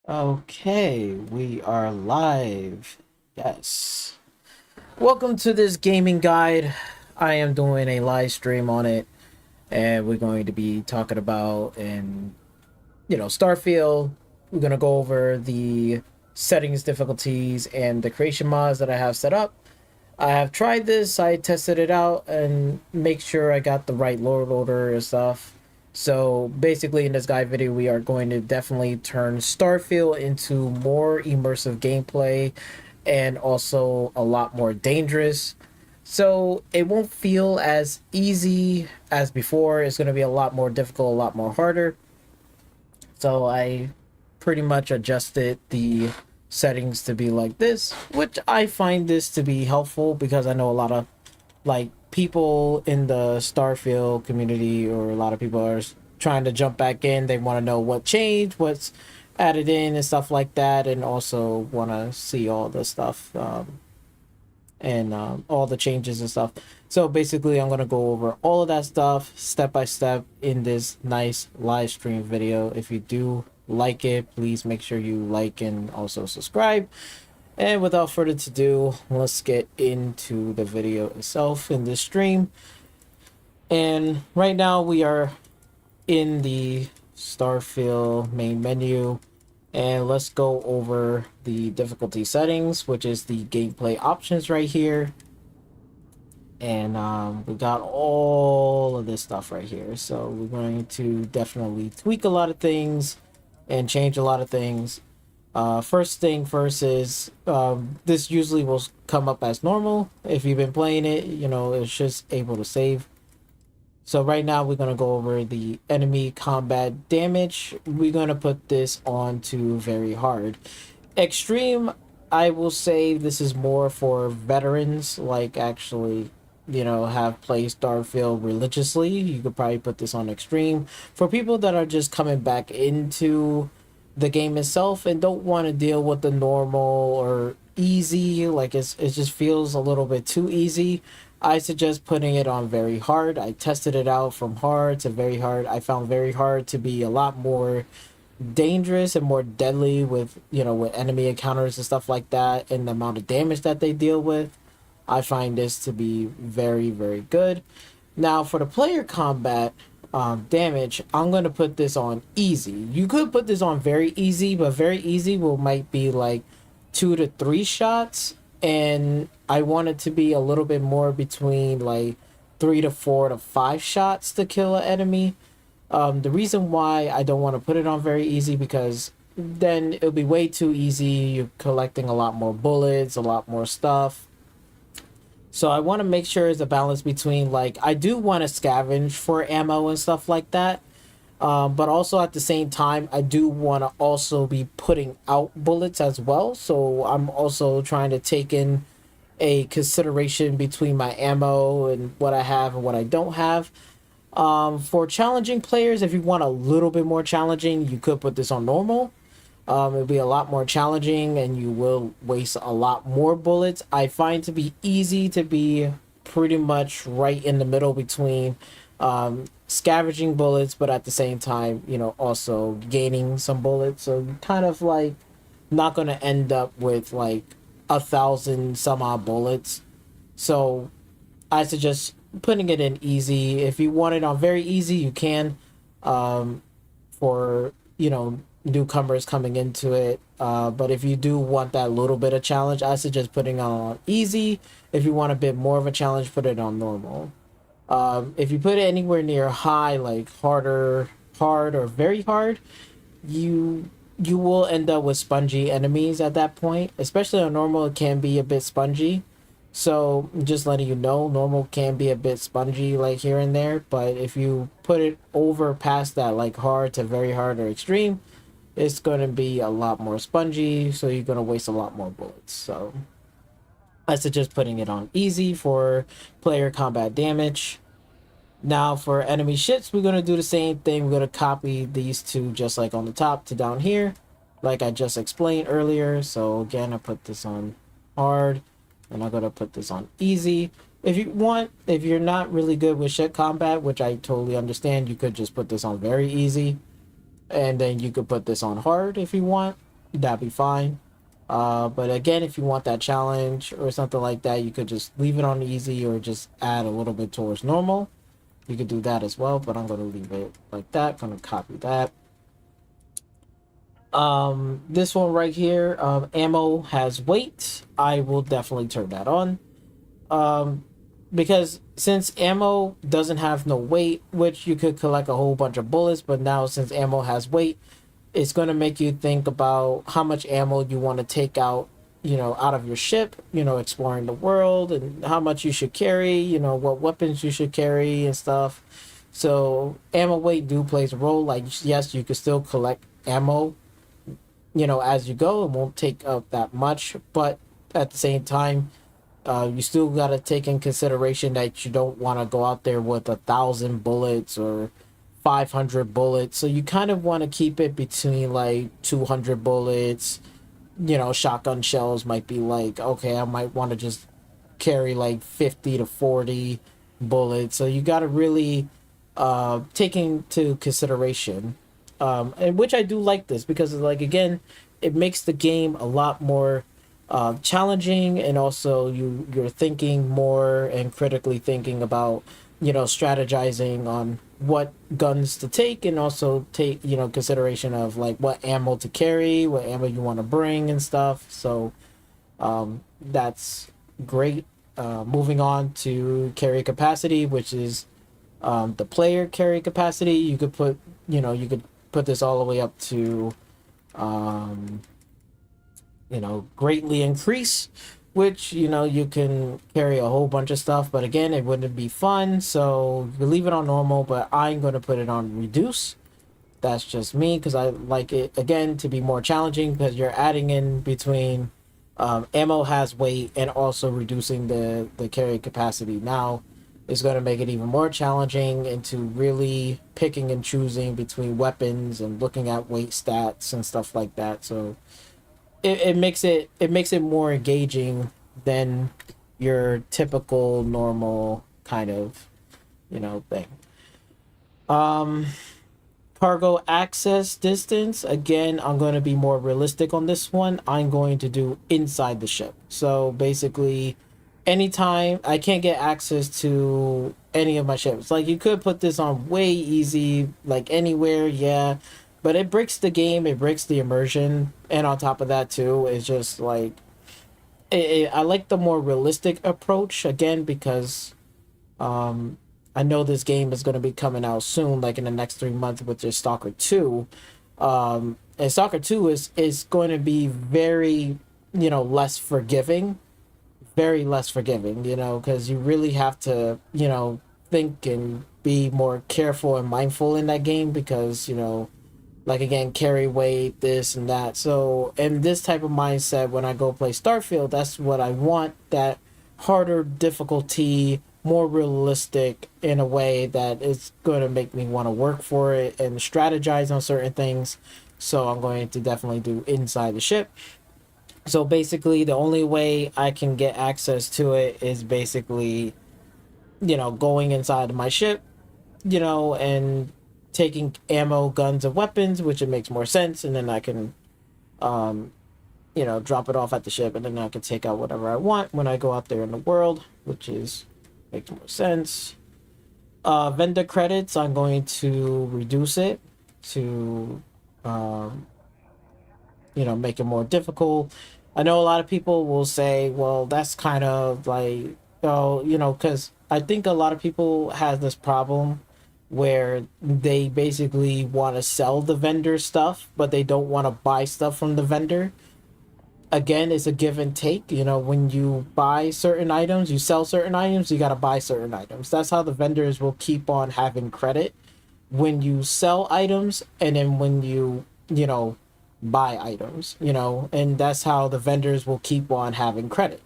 Okay, we are live. Yes. Welcome to this gaming guide. I am doing a live stream on it, and we're going to be talking about Starfield. We're going to go over the settings, difficulties, and the creation mods that I have set up. I have tried this, I tested it out, and make sure I got the right load loader and stuff. So basically in this guide video, we are going to definitely turn Starfield into more immersive gameplay and also a lot more dangerous. So it won't feel as easy as before. It's going to be a lot more difficult, a lot more harder. So I pretty much adjusted the settings to be like this, which I find this to be helpful because I know a lot of people in the Starfield community, or a lot of people are trying to jump back in. They want to know what changed, what's added in and stuff like that, and also want to see all the stuff and all the changes and stuff. So basically I'm going to go over all of that stuff step by step in this nice live stream video. If you do like it, please make sure you like and also subscribe. And without further ado, let's get into the video itself in this stream. And right now we are in the Starfield main menu, and let's go over the difficulty settings, which is the gameplay options right here. And we got all of this stuff right here, so we're going to definitely tweak a lot of things and change a lot of things. First thing first is this usually will come up as normal. If you've been playing it, it's just able to save. So right now we're going to go over the enemy combat damage. We're going to put this on to very hard. Extreme, I will say this is more for veterans, like actually have played Starfield religiously. You could probably put this on extreme. For people that are just coming back into the game itself and don't want to deal with the normal or easy, like it just feels a little bit too easy, I suggest putting it on very hard. I tested it out from hard to very hard. I found very hard to be a lot more dangerous and more deadly with with enemy encounters and stuff like that, and the amount of damage that they deal with. I find this to be very, very good. Now for the player combat damage, I'm going to put this on easy. You could put this on very easy, but very easy might be like 2 to 3 shots, and I want it to be a little bit more between like 3 to 4 to 5 shots to kill an enemy. The reason why I don't want to put it on very easy, because then it'll be way too easy. You're collecting a lot more bullets, a lot more stuff. So I want to make sure it's a balance between, like, I do want to scavenge for ammo and stuff like that. But also at the same time, I do want to also be putting out bullets as well. So I'm also trying to take in a consideration between my ammo and what I have and what I don't have. For challenging players, if you want a little bit more challenging, you could put this on normal. It'll be a lot more challenging and you will waste a lot more bullets. I find to be easy to be pretty much right in the middle between scavenging bullets, but at the same time, also gaining some bullets. So kind of like not going to end up with like 1,000 some odd bullets. So I suggest putting it in easy. If you want it on very easy, you can. For newcomers coming into it, but if you do want that little bit of challenge, I suggest putting on easy. If you want a bit more of a challenge, put it on normal. If you put it anywhere near high, like hard or very hard, you will end up with spongy enemies at that point. Especially on normal, it can be a bit spongy. So just letting you know, normal can be a bit spongy, like here and there. But if you put it over past that, like hard to very hard or extreme, it's going to be a lot more spongy, so you're going to waste a lot more bullets. So I suggest putting it on easy for player combat damage. Now for enemy shits, we're going to do the same thing. We're going to copy these two just like on the top to down here, like I just explained earlier. So again, I put this on hard, and I'm going to put this on easy. If you're not really good with shit combat, which I totally understand, you could just put this on very easy. And then you could put this on hard if you want. that'd be fine. But again, if you want that challenge or something like that, you could just leave it on easy or just add a little bit towards normal. You could do that as well, but I'm going to leave it like that. Going to copy that. This one right here, ammo has weight. I will definitely turn that on. Because since ammo doesn't have no weight, which you could collect a whole bunch of bullets, but now since ammo has weight, it's going to make you think about how much ammo you want to take out, out of your ship, exploring the world, and how much you should carry, what weapons you should carry and stuff. So ammo weight do plays a role. Like, yes, you can still collect ammo, as you go. It won't take up that much, but at the same time, you still got to take in consideration that you don't want to go out there with 1,000 bullets or 500 bullets. So you kind of want to keep it between like 200 bullets. Shotgun shells might be like, okay, I might want to just carry like 50 to 40 bullets. So you got to really take into consideration. And which I do like this because, like, again, it makes the game a lot more challenging, and also you're thinking more and critically thinking about strategizing on what guns to take, and also take consideration of like what ammo to carry, what ammo you want to bring and stuff. So that's great. Moving on to carry capacity, which is the player carry capacity. You could put this all the way up to greatly increase, which you can carry a whole bunch of stuff, but again, it wouldn't be fun, so you leave it on normal. But I'm going to put it on reduce. That's just me, because I like it again to be more challenging, because you're adding in between ammo has weight and also reducing the carry capacity. Now it's going to make it even more challenging into really picking and choosing between weapons and looking at weight stats and stuff like that. So it makes it more engaging than your typical normal kind of thing. Cargo access distance, again, I'm going to be more realistic on this one. I'm going to do inside the ship. So basically, anytime I can't get access to any of my ships, like, you could put this on way easy, like anywhere, yeah, but it breaks the game, it breaks the immersion. And on top of that too, it's just like I like the more realistic approach, again, because I know this game is going to be coming out soon, like in the next 3 months, with your Stalker 2. And Stalker 2 is going to be very less forgiving, very less forgiving, because you really have to think and be more careful and mindful in that game, because like, again, carry weight, this and that. So in this type of mindset, when I go play Starfield, that's what I want, that harder difficulty, more realistic, in a way that is going to make me want to work for it and strategize on certain things. So I'm going to definitely do inside the ship. So basically, the only way I can get access to it is basically going inside my ship, and taking ammo, guns, and weapons, which it makes more sense, and then I can drop it off at the ship, and then I can take out whatever I want when I go out there in the world, which is makes more sense. Vendor credits, I'm going to reduce it to make it more difficult. I know a lot of people will say, well, that's kind of like, because I think a lot of people have this problem where they basically want to sell the vendor stuff, but they don't want to buy stuff from the vendor. Again, it's a give and take. When you buy certain items, you sell certain items, you got to buy certain items. That's how the vendors will keep on having credit when you sell items, and then when you buy items, and that's how the vendors will keep on having credit.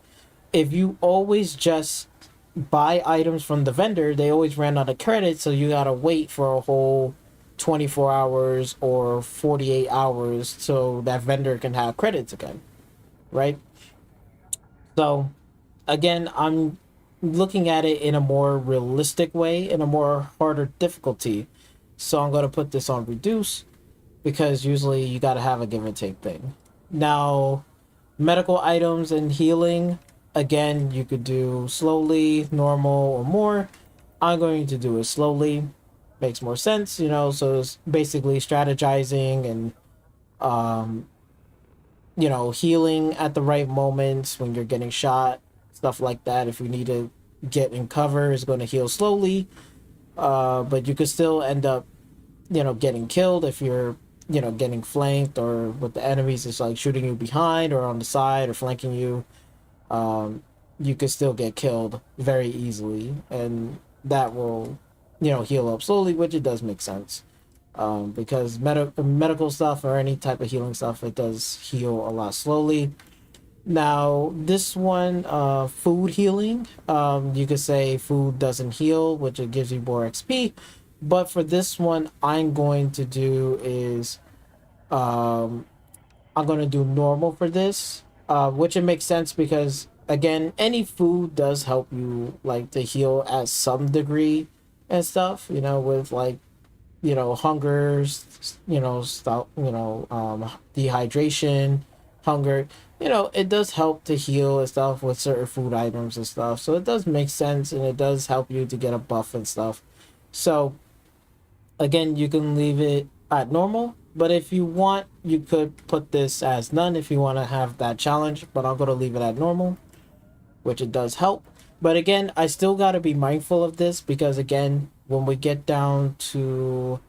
If you always just buy items from the vendor, they always ran out of credit, so you gotta wait for a whole 24 hours or 48 hours so that vendor can have credits again, right? So again, I'm looking at it in a more realistic way, in a more harder difficulty. So I'm going to put this on reduce, because usually you got to have a give and take thing. Now, medical items and healing, again, you could do slowly, normal, or more. I'm going to do it slowly. Makes more sense, so it's basically strategizing and, um, healing at the right moments when you're getting shot, stuff like that. If you need to get in cover, it's going to heal slowly. But you could still end up, getting killed if you're, getting flanked, or with the enemies is like shooting you behind or on the side or flanking you. Um, you could still get killed very easily, and that will, heal up slowly, which it does make sense. Because medical stuff or any type of healing stuff, it does heal a lot slowly. Now, this one, food healing, you could say food doesn't heal, which it gives you more XP. But for this one, um, I'm going to do normal for this, which it makes sense because, again, any food does help you, like, to heal at some degree and stuff, with, like, hunger, stop, dehydration, hunger, it does help to heal and stuff with certain food items and stuff. So it does make sense, and it does help you to get a buff and stuff. So again, you can leave it at normal, but if you want, you could put this as none if you want to have that challenge, but I'm going to leave it at normal, which it does help. But again, I still got to be mindful of this because, again, when we get down to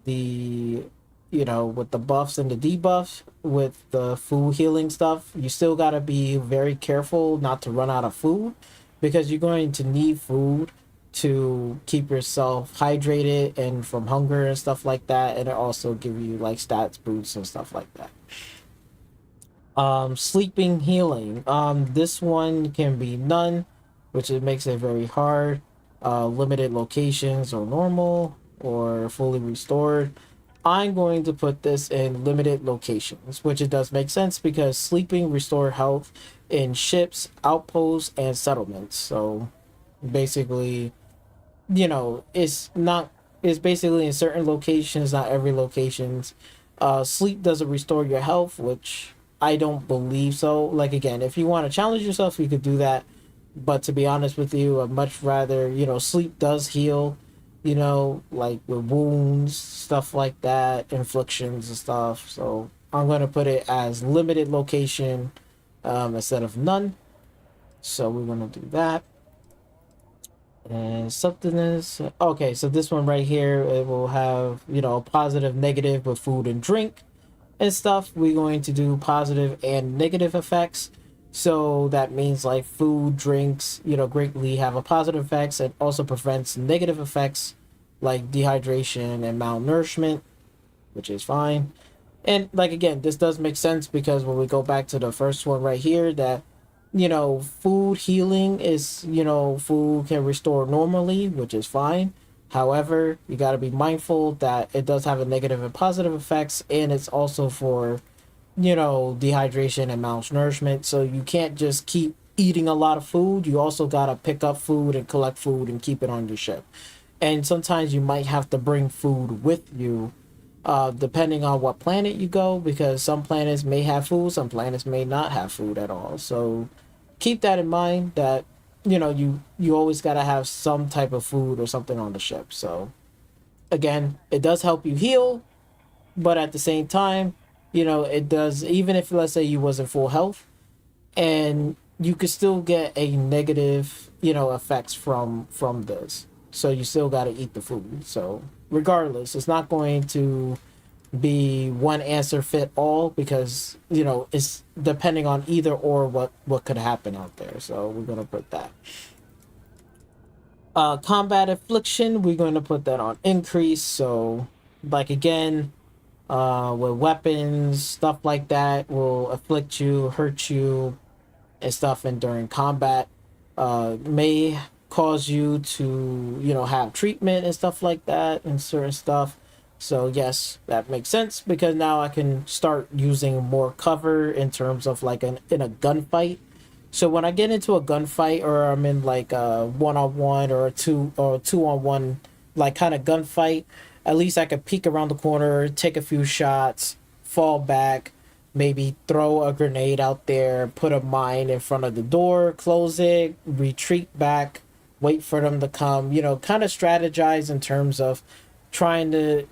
the, with the buffs and the debuffs, with the food healing stuff, you still got to be very careful not to run out of food, because you're going to need food to keep yourself hydrated and from hunger and stuff like that, and it also give you like stats boosts and stuff like that. Sleeping healing, this one can be none, which it makes it very hard. Limited locations or normal or fully restored. I'm going to put this in limited locations, which it does make sense because sleeping restore health in ships, outposts, and settlements. So basically, it's basically in certain locations, not every locations. Sleep doesn't restore your health, which I don't believe so. Like, again, if you want to challenge yourself, you could do that. But to be honest with you, I'd much rather, sleep does heal, like with wounds, stuff like that, inflictions and stuff. So I'm going to put it as limited location, instead of none. So we're going to do that. And something is okay. So this one right here, it will have, positive, negative with food and drink and stuff. We're going to do positive and negative effects. So that means like food, drinks, greatly have a positive effects, and also prevents negative effects like dehydration and malnourishment, which is fine. And like, again, this does make sense because when we go back to the first one right here, that, food healing is, food can restore normally, which is fine. However, you got to be mindful that it does have a negative and positive effects, and it's also for, dehydration and malnourishment. So you can't just keep eating a lot of food. You also got to pick up food and collect food and keep it on your ship. And sometimes you might have to bring food with you, depending on what planet you go, because some planets may have food, some planets may not have food at all. So keep that in mind, that, you always got to have some type of food or something on the ship. So again, it does help you heal, but at the same time, it does, even if, let's say, you wasn't full health, and you could still get a negative, effects from this. So you still got to eat the food. So regardless, it's not going to be one answer fit all, because, it's depending on either or what could happen out there. So we're going to put that. Combat affliction, we're going to put that on increase. So, like, again, with weapons, stuff like that will afflict you, hurt you, and stuff. And during combat, may cause you to, have treatment and stuff like that and certain stuff. So yes, that makes sense, because now I can start using more cover in terms of like in a gunfight. So when I get into a gunfight, or I'm in like a one-on-one or a two-on-one, like kind of gunfight, at least I could peek around the corner, take a few shots, fall back, maybe throw a grenade out there, put a mine in front of the door, close it, retreat back, wait for them to come, kind of strategize in terms of trying to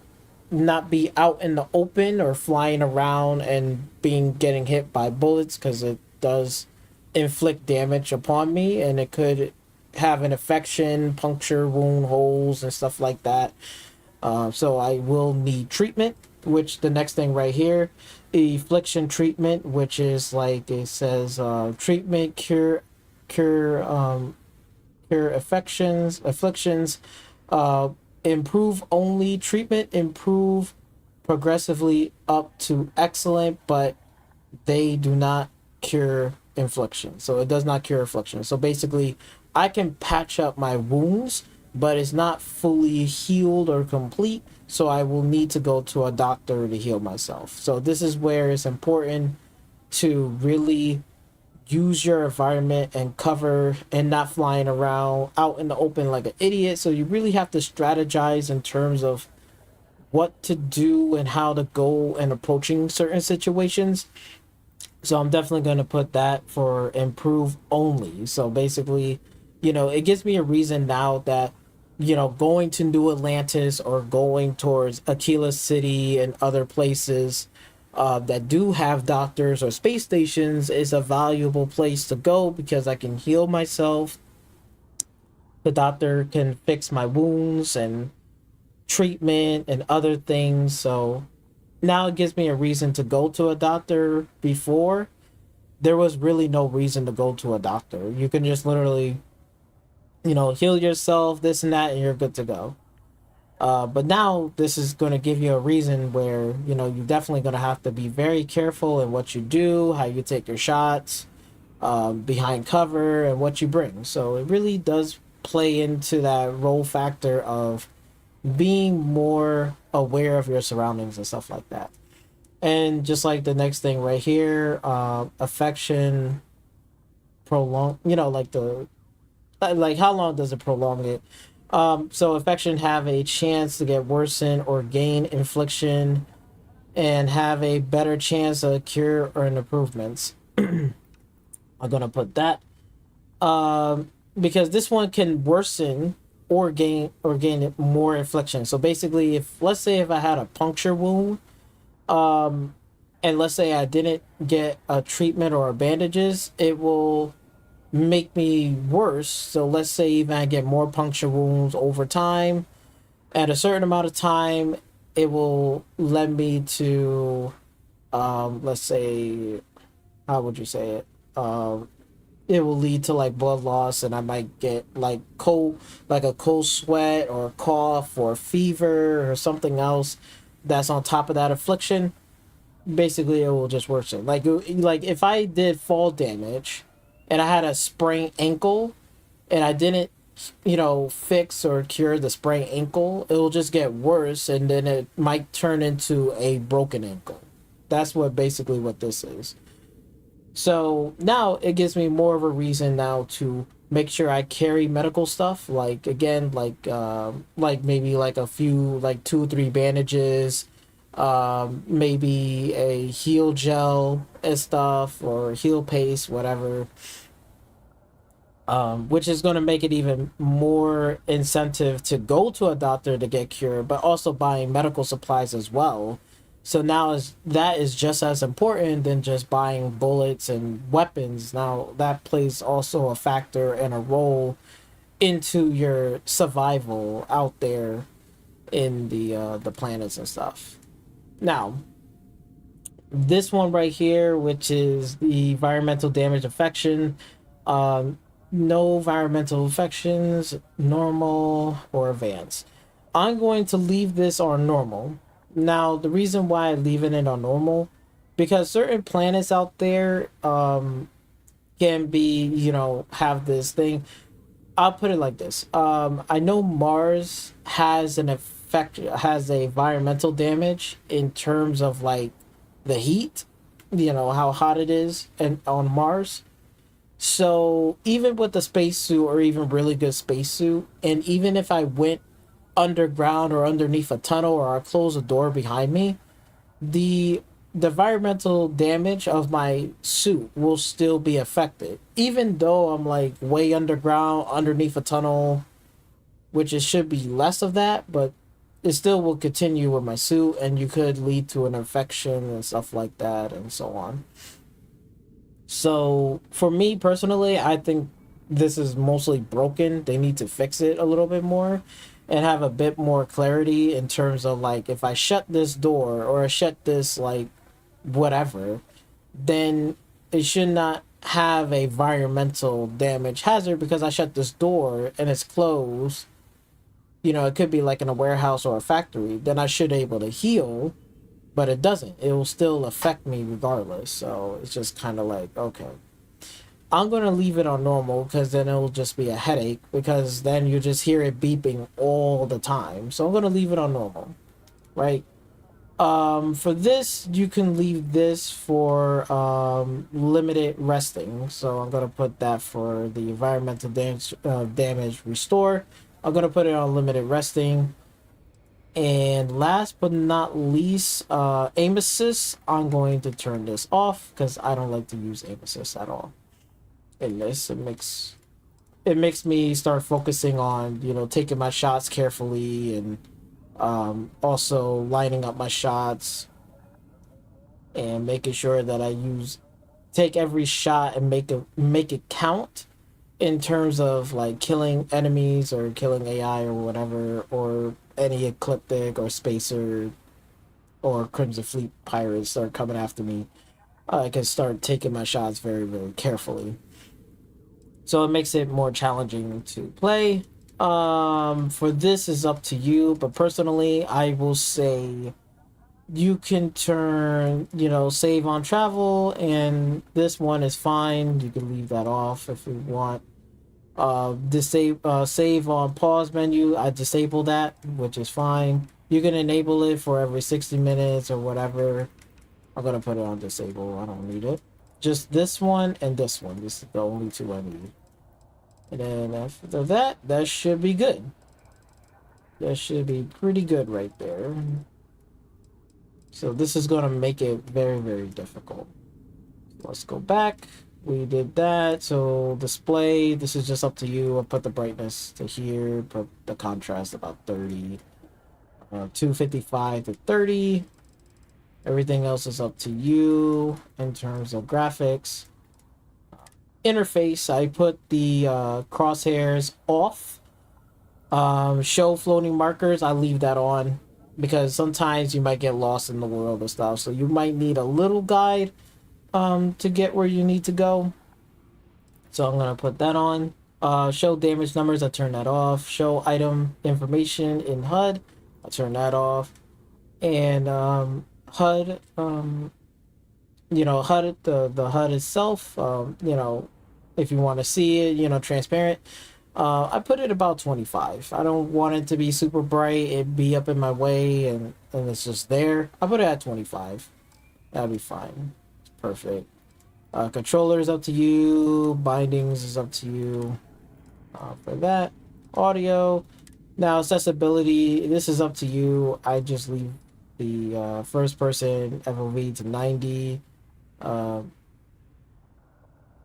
not be out in the open or flying around and getting hit by bullets, because it does inflict damage upon me, and it could have an infection, puncture wound holes and stuff like that. So I will need treatment, which the next thing right here, affliction treatment, which is like it says, treatment, cure afflictions, uh, improve only, treatment, improve progressively up to excellent, but they do not cure infliction. So it does not cure affliction. So basically, I can patch up my wounds, but it's not fully healed or complete. So I will need to go to a doctor to heal myself. So this is where it's important to really use your environment and cover and not flying around out in the open like an idiot. So you really have to strategize in terms of what to do and how to go and approaching certain situations. So I'm definitely going to put that for improve only. So basically, it gives me a reason now that, going to New Atlantis or going towards Aquila City and other places that do have doctors or space stations is a valuable place to go, because I can heal myself. The doctor can fix my wounds and treatment and other things. So now it gives me a reason to go to a doctor. Before, there was really no reason to go to a doctor. You can just literally, heal yourself, this and that, and you're good to go. But now this is going to give you a reason where, you're definitely going to have to be very careful in what you do, how you take your shots, behind cover, and what you bring. So it really does play into that role factor of being more aware of your surroundings and stuff like that. And just like the next thing right here, affection prolong, like how long does it prolong it? So affection have a chance to get worsened or gain infliction, and have a better chance of cure or an improvements. I'm gonna put that, because this one can worsen or gain more infliction. So basically, if let's say if I had a puncture wound, and let's say I didn't get a treatment or bandages, it will make me worse. So let's say even I get more puncture wounds over time, at a certain amount of time, it will lead me to, let's say, how would you say it? It will lead to like blood loss, and I might get like a cold sweat or a cough or fever or something else that's on top of that affliction. Basically, it will just worsen. Like if I did fall damage and I had a sprained ankle and I didn't, fix or cure the sprained ankle, it will just get worse, and then it might turn into a broken ankle. That's basically what this is. So now it gives me more of a reason now to make sure I carry medical stuff, like again, like maybe like a few, like 2 or 3 bandages, maybe a heal gel and stuff, or heal paste, whatever, which is going to make it even more incentive to go to a doctor to get cured, but also buying medical supplies as well. So now that is just as important than just buying bullets and weapons. Now that plays also a factor and a role into your survival out there in the planets and stuff. Now, this one right here, which is the environmental damage affection, no environmental affections, normal or advanced. I'm going to leave this on normal. Now, the reason why I'm leaving it on normal, because certain planets out there can be, have this thing. I'll put it like this. I know Mars has has a environmental damage in terms of like the heat, how hot it is and on Mars. So even with the spacesuit, or even really good spacesuit, and even if I went underground or underneath a tunnel, or I close a door behind me, the the environmental damage of my suit will still be affected, even though I'm like way underground, underneath a tunnel, which it should be less of that, but it still will continue with my suit, and you could lead to an infection and stuff like that, and so on. So for me personally, I think this is mostly broken. They need to fix it a little bit more and have a bit more clarity in terms of like if I shut this door or I shut this like whatever, then it should not have a environmental damage hazard because I shut this door and it's closed. You know, it could be like in a warehouse or a factory. Then I should be able to heal, but it doesn't. It will still affect me regardless. So it's just kind of like, okay. I'm going to leave it on normal because then it'll just be a headache because then you just hear it beeping all the time. So I'm going to leave it on normal, right? For this, you can leave this for limited resting. So I'm going to put that for the environmental damage restore. I'm going to put it on limited resting. And last but not least, aim assist. I'm going to turn this off because I don't like to use aim assist at all. In this, it makes me start focusing on, you know, taking my shots carefully and also lining up my shots and making sure that I take every shot and make it count in terms of like killing enemies or killing AI or whatever, or any ecliptic or spacer or Crimson Fleet pirates that are coming after me. I can start taking my shots very, very carefully. So it makes it more challenging to play. For this is up to you, but personally, I will say you can turn, you know, save on travel, and this one is fine. You can leave that off if you want. Save on pause menu, I disable that, which is fine. You can enable it for every 60 minutes or whatever. I'm gonna put it on disable. I don't need it. Just this one and this one. This is the only two I need. And then after that, that should be good. That should be pretty good right there. So this is gonna make it very, very difficult. Let's go back. We did that. So display, this is just up to you. I'll put the brightness to here, put the contrast about 30, 255 to 30. Everything else is up to you in terms of graphics. Interface, I put the crosshairs off. Show floating markers, I leave that on because sometimes you might get lost in the world and stuff. So you might need a little guide to get where you need to go. So I'm gonna put that on. Show damage numbers, I turn that off. Show item information in HUD, I turn that off. And HUD, you know, HUD, the HUD itself, you know, if you want to see it, you know, transparent. I put it about 25. I don't want it to be super bright. It'd be up in my way and it's just there. I put it at 25. That'll be fine. It's perfect. Controller is up to you. Bindings is up to you for that. Audio. Now, accessibility, this is up to you. I just leave the first person FOV to 90.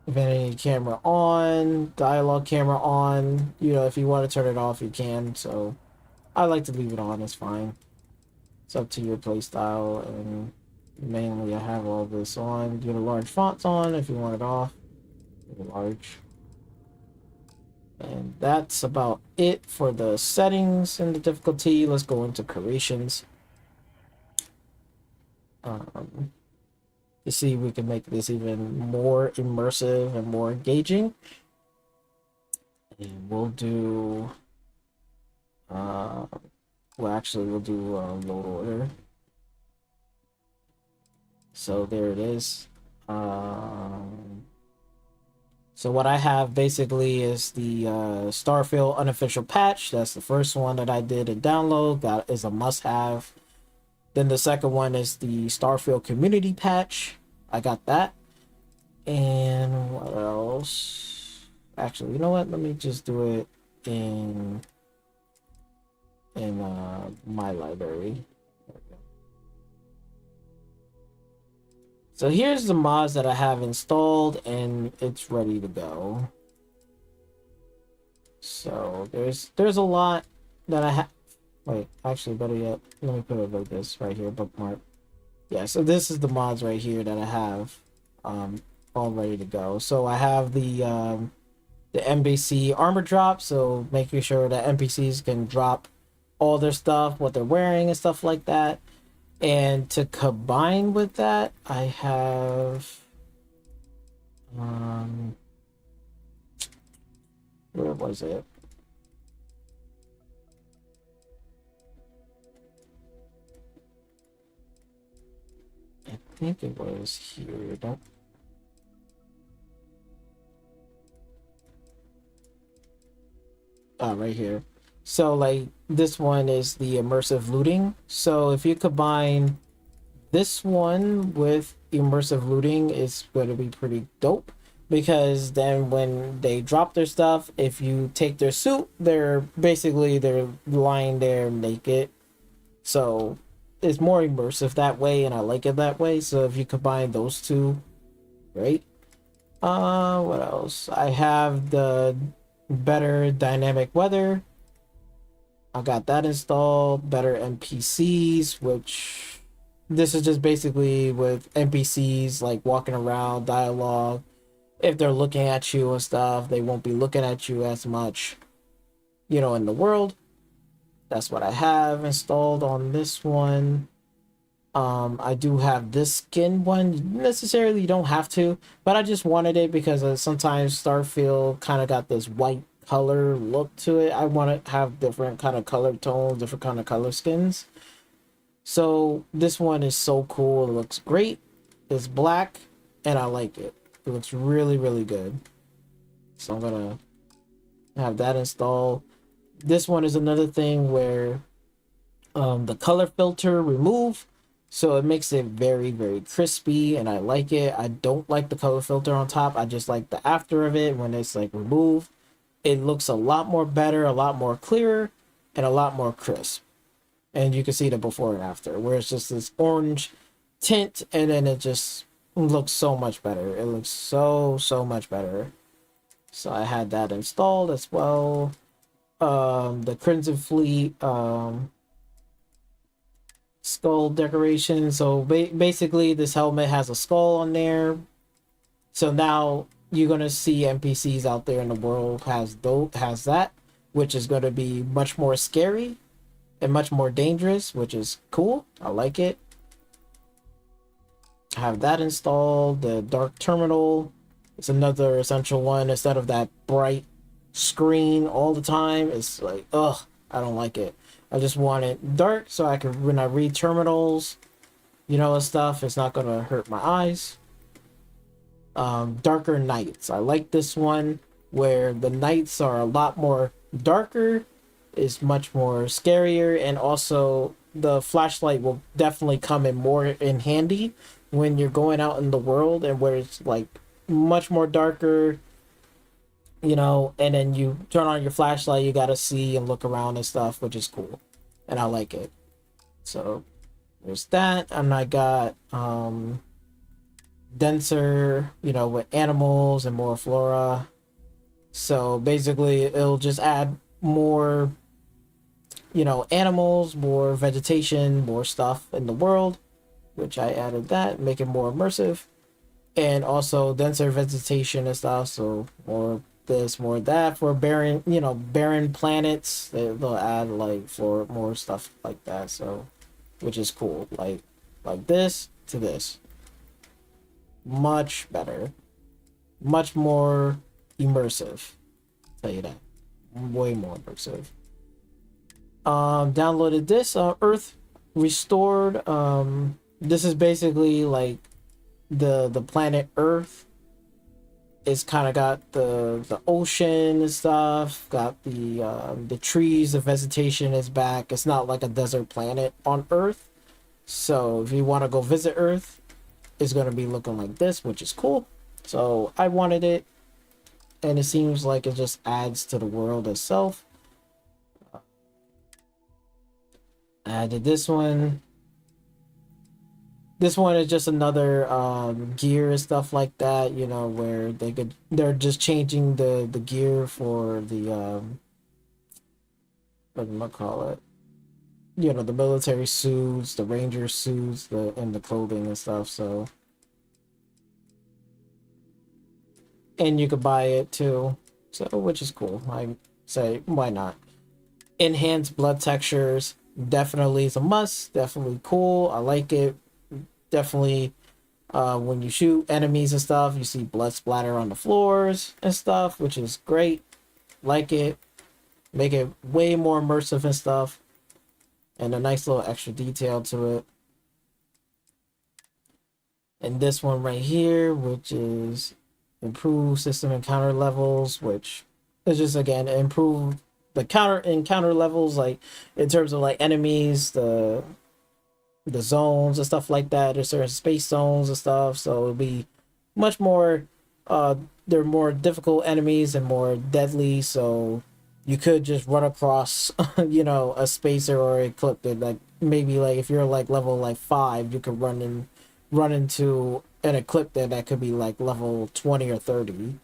Vanity camera on, dialogue camera on. You know, if you want to turn it off, you can. So I like to leave it on. It's fine. It's up to your playstyle. And mainly, I have all this on. Get a large fonts on if you want it off. Get a large. And that's about it for the settings and the difficulty. Let's go into creations. To see if we can make this even more immersive and more engaging. And we'll do we'll do load order. So there it is. So what I have basically is the Starfield unofficial patch. That's the first one that I did and download. That is a must-have. Then the second one is the Starfield community patch. I got that. And what else? Actually, you know what? Let me just do it in my library. So here's the mods that I have installed, and it's ready to go. So there's a lot that I have. Wait, actually, better yet, let me put it like this right here, bookmark. Yeah, so this is the mods right here that I have all ready to go. So I have the NPC armor drop, so making sure that NPCs can drop all their stuff, what they're wearing and stuff like that. And to combine with that, I have where was it? I think it was here. Don't. Right here. So like this one is the immersive looting. So if you combine this one with immersive looting, it's going to be pretty dope, because then when they drop their stuff, if you take their suit, they're lying there naked. So it's more immersive that way, and I like it that way. So if you combine those two, great. What else? I have the better dynamic weather. I got that installed. Better NPCs, which this is just basically with NPCs like walking around, dialogue. If they're looking at you and stuff, they won't be looking at you as much, in the world. That's what I have installed on this one. I do have this skin one. Necessarily, you don't have to, but I just wanted it because sometimes Starfield kind of got this white color look to it. I want to have different kind of color tones, different kind of color skins. So this one is so cool. It looks great. It's black, and I like it. It looks really, really good. So I'm gonna have that installed. This one is another thing where the color filter remove, so it makes it very, very crispy, and I like it. I don't like the color filter on top. I just like the after of it when it's like removed. It looks a lot more better, a lot more clearer, and a lot more crisp. And you can see the before and after, where it's just this orange tint, and then it just looks so much better. It looks so much better. So I had that installed as well. The Crimson Fleet skull decoration. So basically this helmet has a skull on there. So now you're gonna see NPCs out there in the world has that, which is gonna be much more scary and much more dangerous, which is cool. I like it. I have that installed. The dark terminal, it's another essential one. Instead of that bright screen all the time, it's like, ugh, I don't like it. I just want it dark so I can, when I read terminals, and stuff, it's not gonna hurt my eyes. Darker nights, I like this one where the nights are a lot more darker, is much more scarier, and also the flashlight will definitely come in more in handy when you're going out in the world, and where it's like much more darker, and then you turn on your flashlight, you gotta see and look around and stuff, which is cool, and I like it. So there's that. And I got denser, with animals and more flora. So basically it'll just add more, animals, more vegetation, more stuff in the world, which I added that, make it more immersive. And also denser vegetation and stuff, so more this, more that for barren planets. They'll add like for more stuff like that, so which is cool. Like this to this. Much better. Much more immersive. I'll tell you that. Way more immersive. Downloaded this Earth Restored. This is basically like the planet Earth. It's kind of got the ocean and stuff, got the trees, the vegetation is back. It's not like a desert planet on Earth. So if you want to go visit Earth, it's going to be looking like this, which is cool. So I wanted it, and it seems like it just adds to the world itself. I added this one. This one is just another gear and stuff like that, you know, where they're just changing the gear for the what am I call it? You know, the military suits, the ranger suits, and the clothing and stuff. So, and you could buy it too, so which is cool. I say why not? Enhanced blood textures definitely is a must. Definitely cool. I like it. Definitely, when you shoot enemies and stuff, you see blood splatter on the floors and stuff, which is great. Like it. Make it way more immersive and stuff, and a nice little extra detail to it. And this one right here, which is improve system encounter levels, which is just again improve the encounter levels, like in terms of like enemies, the zones and stuff like that. There's certain space zones and stuff, so it'll be much more. They're more difficult enemies and more deadly, so you could just run across, you know, a spacer or a clip that, like, maybe like if you're like level like 5, you could run into an eclipse that could be like level 20 or 30.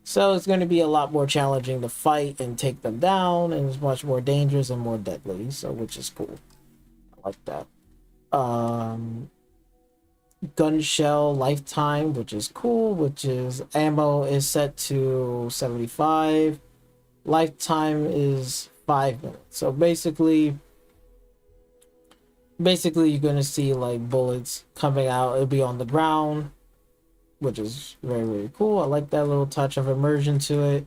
So it's going to be a lot more challenging to fight and take them down, and it's much more dangerous and more deadly. So, which is cool. I like that. Gun shell lifetime, which is cool. Which is ammo is set to 75. Lifetime is 5 minutes. So basically you're gonna see like bullets coming out. It'll be on the ground, which is very, very cool. I like that little touch of immersion to it.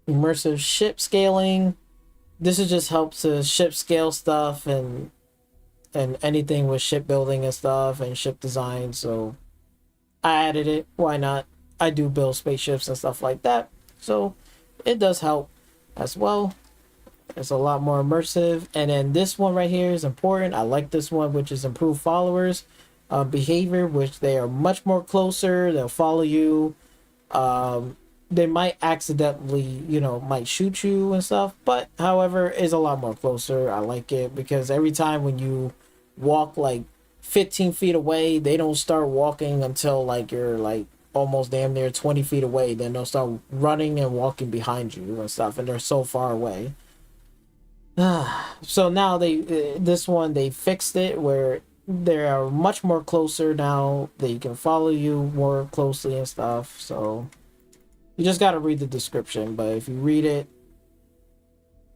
Immersive ship scaling. This is just helps to ship scale stuff and anything with shipbuilding and stuff and ship design. So I added it. Why not? I do build spaceships and stuff like that, so it does help as well. It's a lot more immersive. And then this one right here is important. I like this one, which is improve followers behavior, which they are much more closer. They'll follow you. They might accidentally, you know, might shoot you and stuff, but however, is a lot more closer. I like it because every time when you walk like 15 feet away, they don't start walking until like you're like almost damn near 20 feet away. Then they'll start running and walking behind you and stuff, and they're so far away. So now this one they fixed it where they are much more closer now. They can follow you more closely and stuff. So you just got to read the description, but if you read it,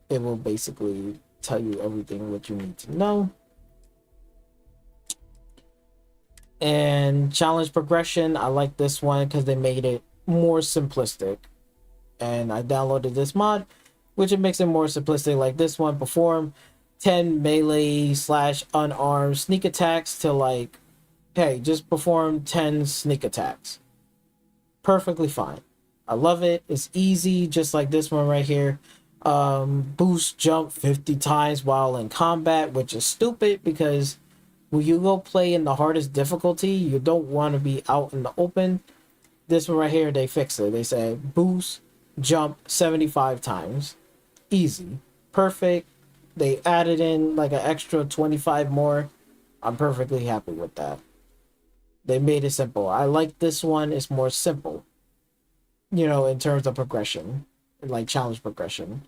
it will basically tell you everything what you need to know. And challenge progression, I like this one because they made it more simplistic. And I downloaded this mod, which it makes it more simplistic. Like this one, perform 10 melee / unarmed sneak attacks to like, hey, just perform 10 sneak attacks. Perfectly fine. I love it. It's easy, just like this one right here. Boost jump 50 times while in combat, which is stupid because when you go play in the hardest difficulty, you don't want to be out in the open. This one right here, they fixed it. They said boost jump 75 times. Easy. Perfect. They added in like an extra 25 more. I'm perfectly happy with that. They made it simple. I like this one. It's more simple, you know, in terms of progression, like challenge progression.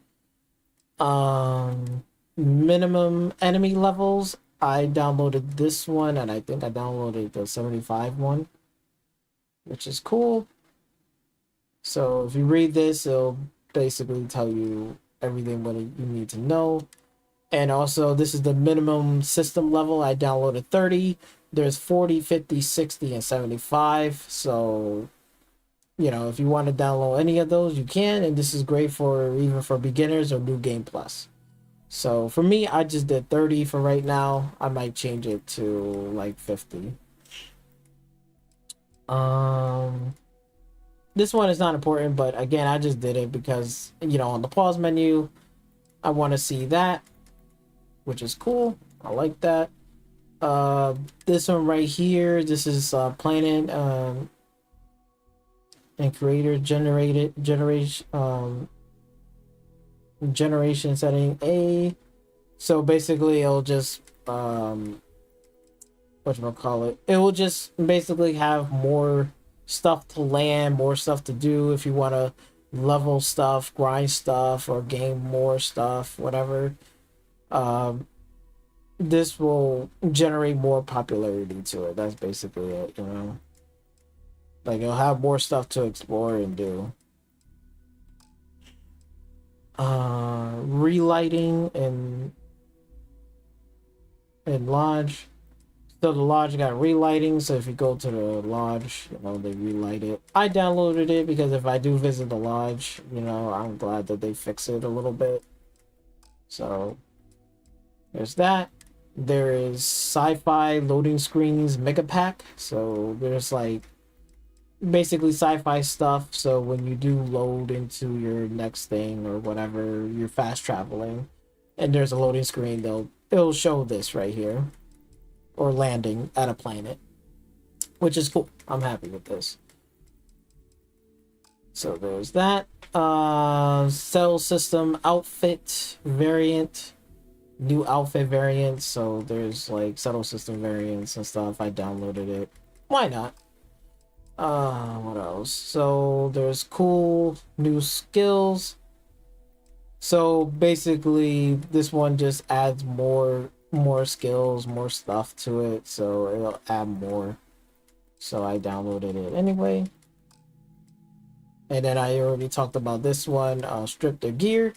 Minimum enemy levels. I downloaded this one, and I think I downloaded the 75 one, which is cool. So if you read this, it'll basically tell you everything what you need to know. And also, this is the minimum system level. I downloaded 30. There's 40, 50, 60, and 75. So, you know, if you want to download any of those, you can. And this is great for even for beginners or new game plus. So for me, I just did 30 for right now. I might change it to like 50. This one is not important, but again, I just did it because, you know, on the pause menu, I want to see that, which is cool. I like that. This one right here, this is planet and creator generation setting A. So basically it'll just whatchamacallit, it will just basically have more stuff to land, more stuff to do if you want to level stuff, grind stuff, or gain more stuff, whatever. Um, this will generate more popularity to it. That's basically it, you know. Like it'll have more stuff to explore and do. Relighting and lodge. So the lodge got relighting, so if you go to the lodge, you know, they relight it. I downloaded it because if I do visit the lodge, you know, I'm glad that they fix it a little bit. So there's that. There is sci-fi loading screens mega pack. So there's like basically sci-fi stuff. So when you do load into your next thing or whatever, you're fast traveling, and there's a loading screen, it'll show this right here, or landing at a planet, which is cool. I'm happy with this. So there's that. Cell system outfit variant, new outfit variant. So there's like settle system variants and stuff. I downloaded it. Why not? What else? So there's cool new skills. So basically this one just adds more skills, more stuff to it, so it'll add more. So I downloaded it anyway. And then I already talked about this one, strip the gear,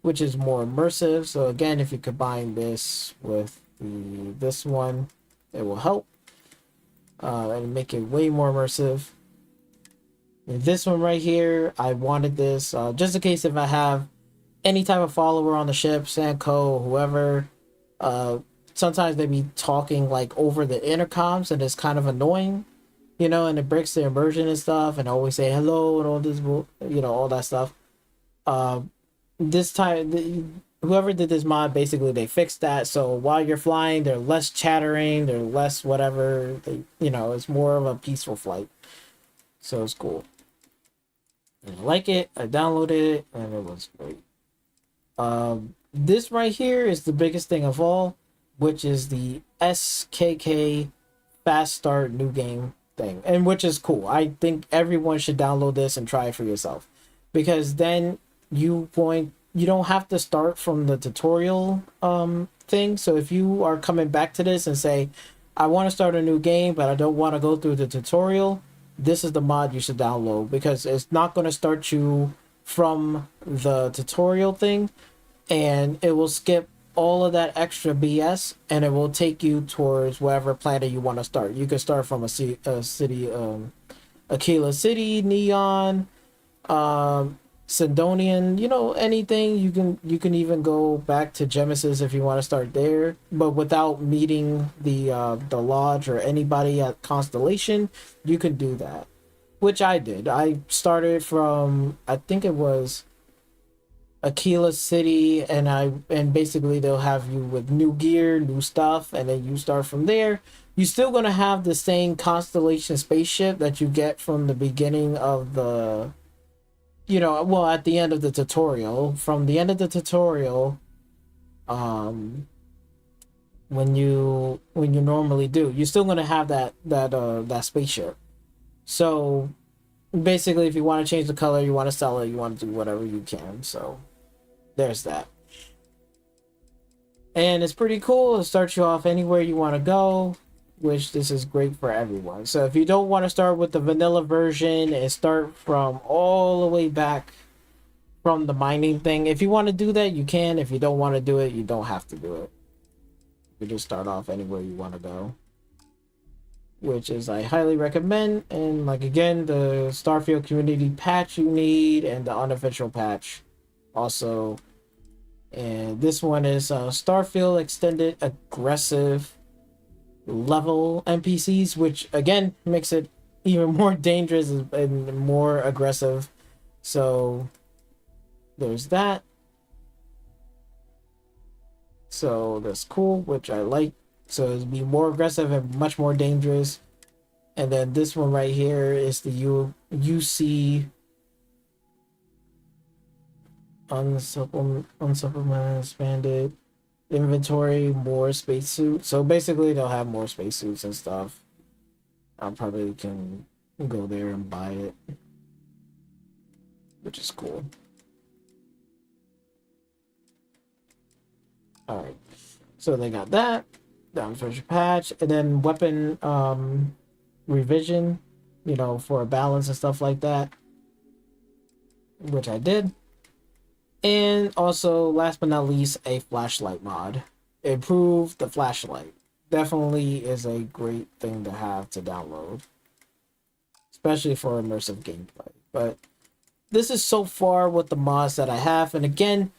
which is more immersive. So again, if you combine this with this one, it will help and make it way more immersive. And this one right here, I wanted this just in case if I have any type of follower on the ship, Sanko, whoever, sometimes they be talking like over the intercoms and it's kind of annoying, you know, and it breaks the immersion and stuff, and I always say hello and all this, you know, all that stuff. This time, whoever did this mod, basically they fixed that, so while you're flying, they're less chattering, they're less whatever, they, you know, it's more of a peaceful flight. So it's cool. And I like it, I downloaded it, and it was great. This right here is the biggest thing of all, which is the SKK fast start new game thing, and which is cool. I think everyone should download this and try it for yourself, because then you don't have to start from the tutorial thing. So if you are coming back to this and say, I want to start a new game but I don't want to go through the tutorial, this is the mod you should download, because it's not going to start you from the tutorial thing, and it will skip all of that extra BS, and it will take you towards whatever planet you want to start. You can start from a city, Aquila City, Neon, Sindonian, you know, anything. You can even go back to Genesis if you want to start there, but without meeting the lodge or anybody at Constellation, you can do that, which I did. I started from, I think it was Aquila City, and basically they'll have you with new gear, new stuff, and then you start from there. You're still gonna have the same Constellation spaceship that you get from the beginning of the, you know, well, at the end of the tutorial. From the end of the tutorial, when you normally do, you're still gonna have that spaceship. So basically, if you want to change the color, you want to sell it, you want to do whatever you can. So there's that. And it's pretty cool. It starts you off anywhere you want to go, which this is great for everyone. So if you don't want to start with the vanilla version and start from all the way back from the mining thing, if you want to do that, you can. If you don't want to do it, you don't have to do it. You just start off anywhere you want to go, which is I highly recommend. And like, again, the Starfield community patch you need, and the unofficial patch also. And this one is Starfield extended aggressive level NPCs, which again makes it even more dangerous and more aggressive. So there's that. So that's cool, which I like. So it'll be more aggressive and much more dangerous. And then this one right here is the UC unsupplemented expanded. inventory more spacesuits. So basically, they'll have more spacesuits and stuff. I probably can go there and buy it, which is cool. All right, so they got that down first patch, and then weapon revision, you know, for a balance and stuff like that, which I did. And also, last but not least, a flashlight mod. Improve the flashlight. Definitely is a great thing to have to download, especially for immersive gameplay. But this is so far with the mods that I have. And again,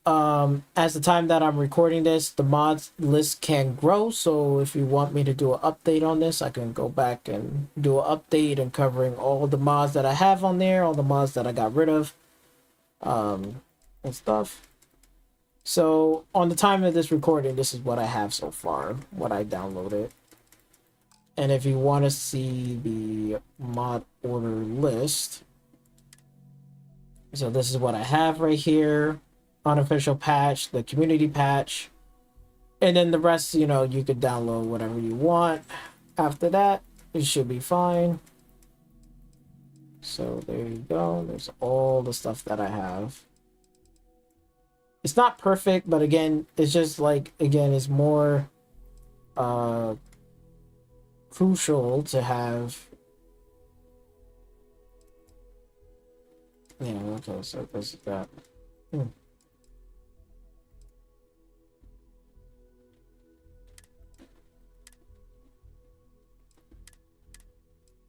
as the time that I'm recording this, the mods list can grow. So if you want me to do an update on this, I can go back and do an update and covering all the mods that I have on there, all the mods that I got rid of. And stuff. So on the time of this recording, this is what I have so far, what I downloaded. And if you want to see the mod order list, so this is what I have right here: unofficial patch, the community patch, and then the rest, you know, you could download whatever you want. After that, it should be fine. So there you go. There's all the stuff that I have. It's not perfect, but again, it's just like, again, it's more crucial to have. Yeah, okay, so this is that.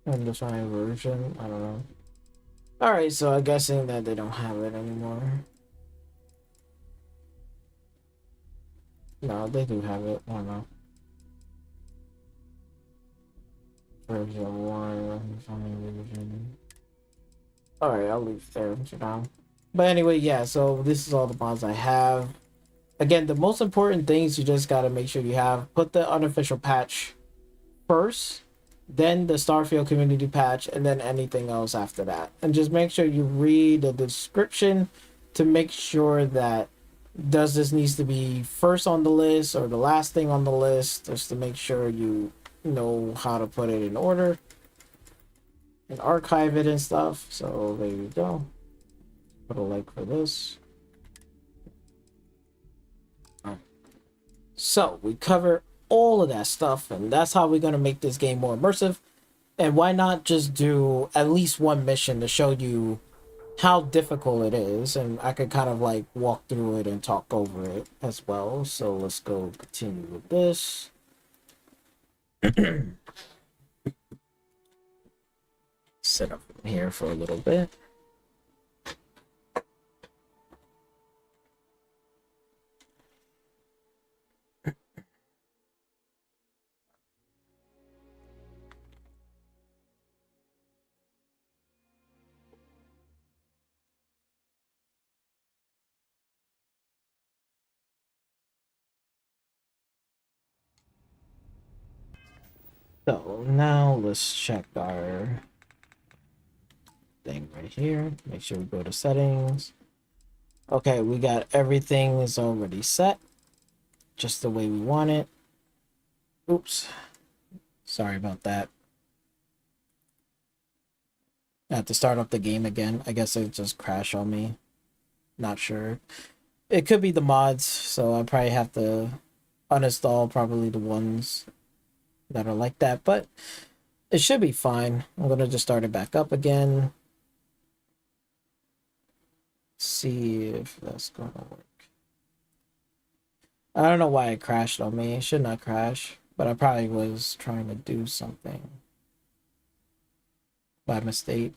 Undefined version, I don't know. Alright, so I'm guessing that they don't have it anymore. No, they do have it. I don't know. Version 1. Alright, I'll leave it there for now. But anyway, yeah, so this is all the mods I have. Again, the most important things you just gotta make sure you have. Put the unofficial patch first, then the Starfield community patch, and then anything else after that. And just make sure you read the description to make sure that does this needs to be first on the list or the last thing on the list, just to make sure you know how to put it in order and archive it and stuff. So there you go. Put a like for this. So we cover all of that stuff, and that's how we're going to make this game more immersive. And why not just do at least one mission to show you how difficult it is, and I could kind of like walk through it and talk over it as well. So let's go continue with this. Sit up here for a little bit. So now let's check our thing right here. Make sure we go to settings. Okay, we got everything is already set, just the way we want it. Oops, sorry about that. I have to start up the game again. I guess it just crashed on me. Not sure. It could be the mods, so I probably have to uninstall probably the ones that are like that, but it should be fine. I'm gonna just start it back up again. See if that's gonna work. I don't know why it crashed on me. It should not crash, but I probably was trying to do something by mistake.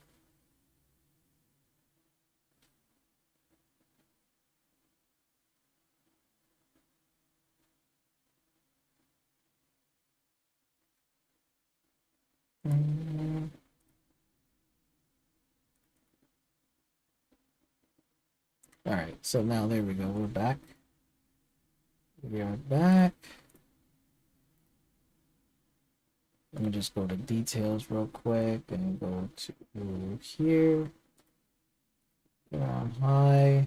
All right, so now there we go. We're back. We are back. Let me just go to details real quick and go to here. Get on high.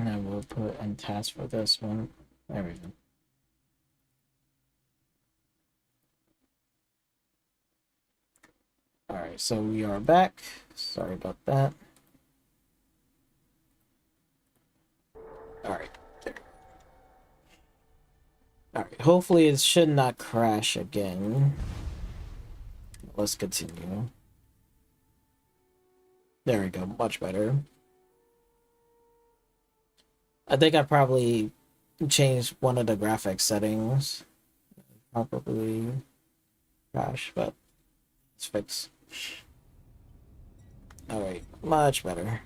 And I will put in task for this one. There we go. Alright, so we are back. Sorry about that. Alright. Alright, hopefully it should not crash again. Let's continue. There we go, much better. I think I probably changed one of the graphics settings. Probably crash, but it's fixed. Alright, much better.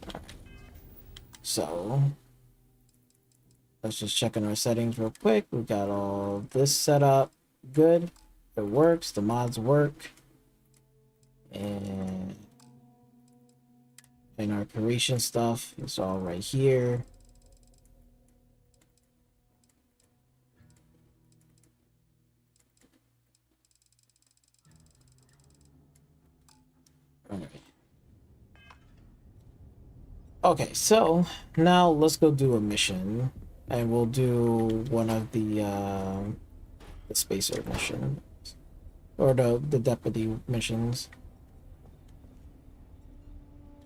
Alright. So let's just check in our settings real quick. We got all this set up good. It works, the mods work. And our creation stuff is all right here. Okay, so now let's go do a mission, and we'll do one of the spacer mission, or the deputy missions.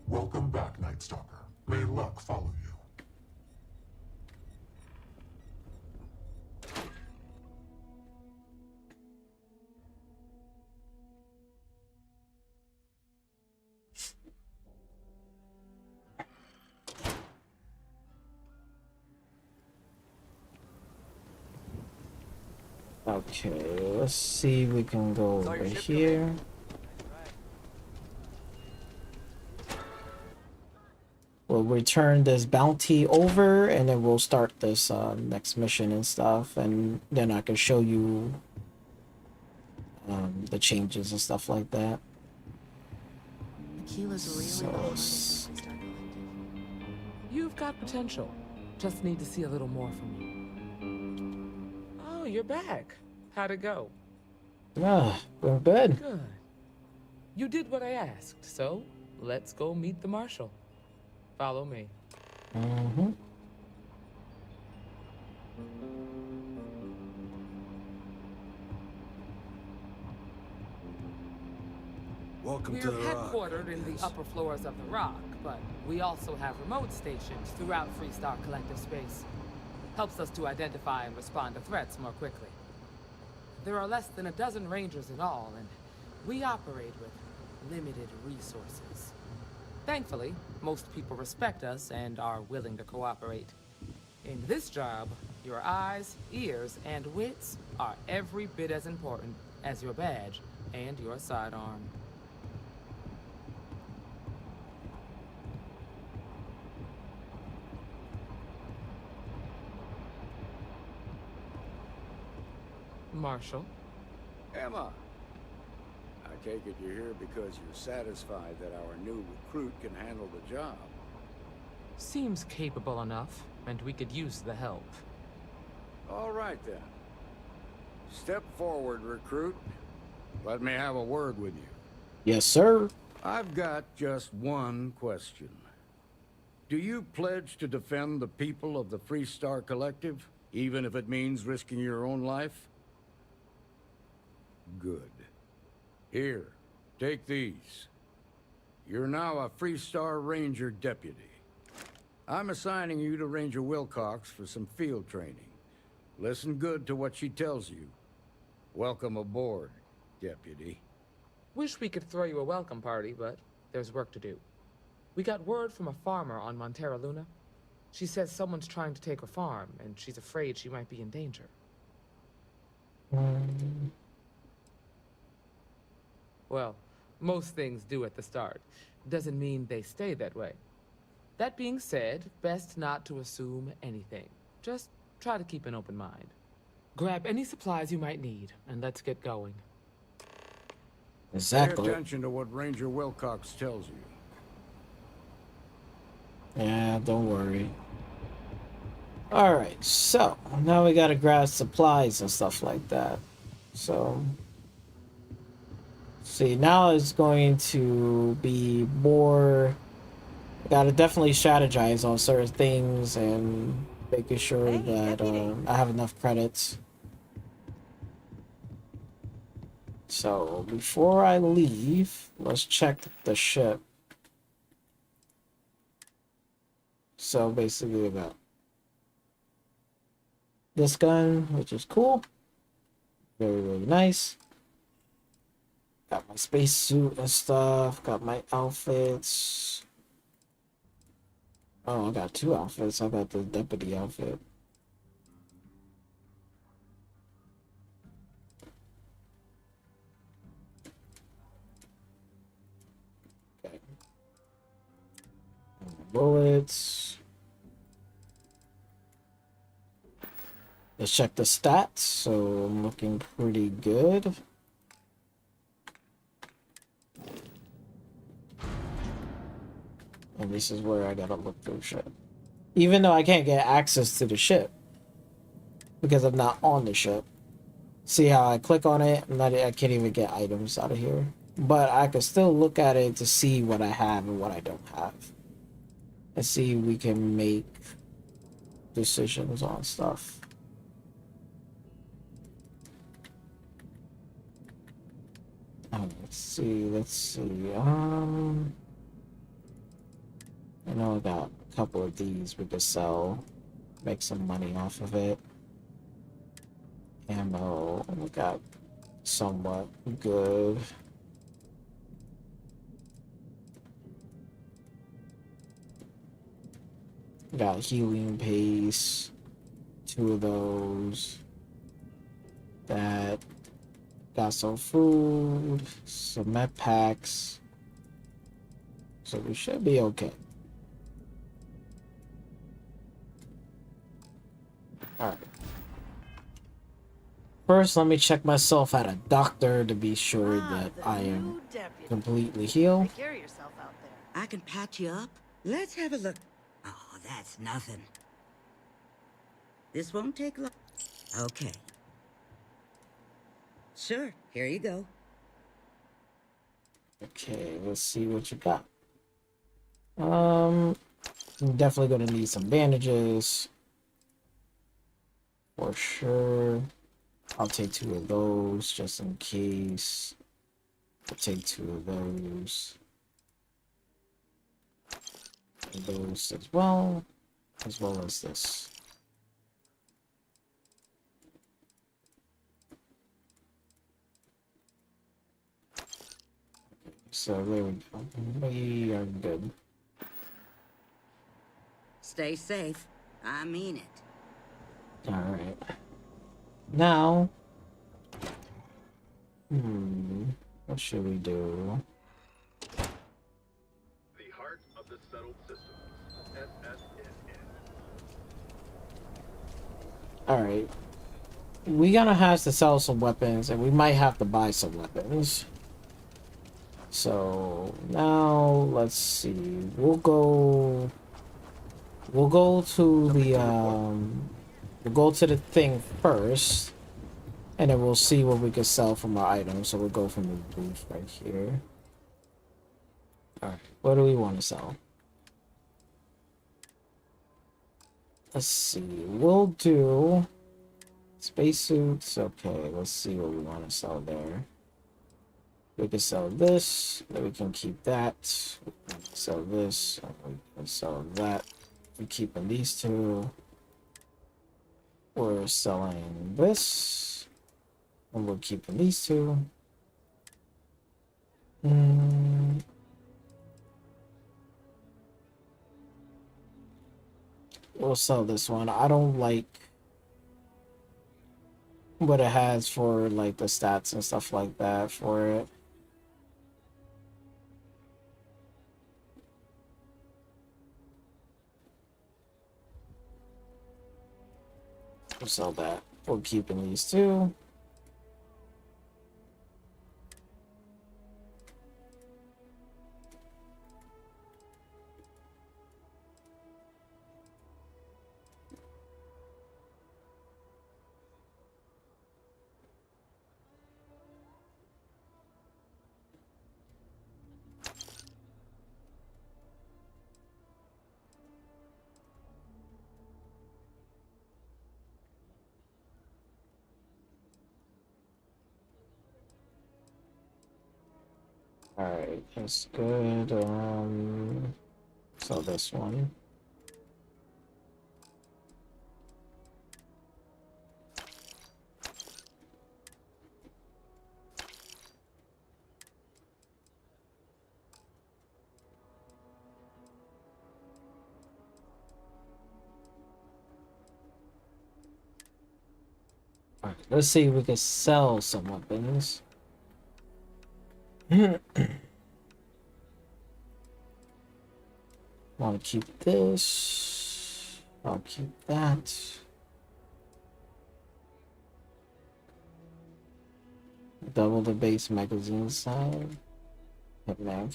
Welcome back, Night Stalker. May luck follow you. Okay, let's see if we can go over here. We'll return this bounty over, and then we'll start this next mission and stuff, and then I can show you the changes and stuff like that. You've got potential. Just need to see a little more from you. Oh, you're back. How'd it go? Ah, we're good. Good. You did what I asked, so let's go meet the marshal. Follow me. Mm-hmm. Welcome We're to the headquartered in Rock, the upper floors of the Rock, but we also have remote stations throughout Freestar Collective space. Helps us to identify and respond to threats more quickly. There are less than a dozen Rangers in all, and we operate with limited resources. Thankfully, most people respect us and are willing to cooperate. In this job, your eyes, ears, and wits are every bit as important as your badge and your sidearm. Marshal? Emma, I take it you're here because you're satisfied that our new recruit can handle the job. Seems capable enough, and we could use the help. All right, then. Step forward, recruit. Let me have a word with you. Yes, sir. I've got just one question. Do you pledge to defend the people of the Freestar Collective, even if it means risking your own life? Good. Here, take these. You're now a Freestar Ranger deputy. I'm assigning you to Ranger Wilcox for some field training. Listen good to what she tells you. Welcome aboard, deputy. Wish we could throw you a welcome party, but there's work to do. We got word from a farmer on Montera Luna. She says someone's trying to take her farm, and she's afraid she might be in danger. Well, most things do at the start. Doesn't mean they stay that way. That being said, best not to assume anything. Just try to keep an open mind. Grab any supplies you might need, and let's get going. Exactly. Pay attention to what Ranger Wilcox tells you. Yeah, don't worry. Alright, so now we gotta grab supplies and stuff like that. So see, now it's going to be more Gotta definitely strategize on certain things and making sure Hey, that deputy. I have enough credits. So before I leave, let's check the ship. So basically, I got this gun, which is cool, very very nice. Got my spacesuit and stuff. Got my outfits. Oh, I got two outfits. I got the deputy outfit. Okay. Bullets. Let's check the stats. So I'm looking pretty good. And this is where I gotta look through shit. Even though I can't get access to the ship because I'm not on the ship. See how I click on it? I can't even get items out of here. But I can still look at it to see what I have and what I don't have. And see if we can make decisions on stuff. Let's see. I know I got a couple of these we could sell, make some money off of it. Ammo, we got somewhat good. Got healing paste, 2 of those. That got some food, some med packs. So we should be okay. Alright. First, let me check myself at a doctor to be sure that I am completely healed. Take care of yourself out there. I can patch you up. Let's have a look. Oh, that's nothing. This won't take long. Okay. Sure, here you go. Okay, let's see what you got. I'm definitely gonna need some bandages. For sure. I'll take 2 of those just in case. I'll take 2 of those. And those as well as this. So there we go. We are good. Stay safe. I mean it. Alright. Now, what should we do? The heart of the settled systems. SSNN. Alright. We gonna have to sell some weapons, and we might have to buy some weapons. So now let's see. We'll go to the thing first, and then we'll see what we can sell from our items. So we'll go from the booth right here. Alright, what do we want to sell? Let's see. We'll do spacesuits. Okay, let's see what we want to sell there. We can sell this, then we can keep that. We can sell this, and we can sell that. We're keeping these 2. We're selling this, and we're keeping these 2. We'll sell this one. I don't like what it has for like the stats and stuff like that for it. We'll sell that. We're keeping these 2. Alright, that's good. So this one. Alright, let's see if we can sell some weapons. Want to keep this. I'll keep that. Double the base magazine size. Hit mag.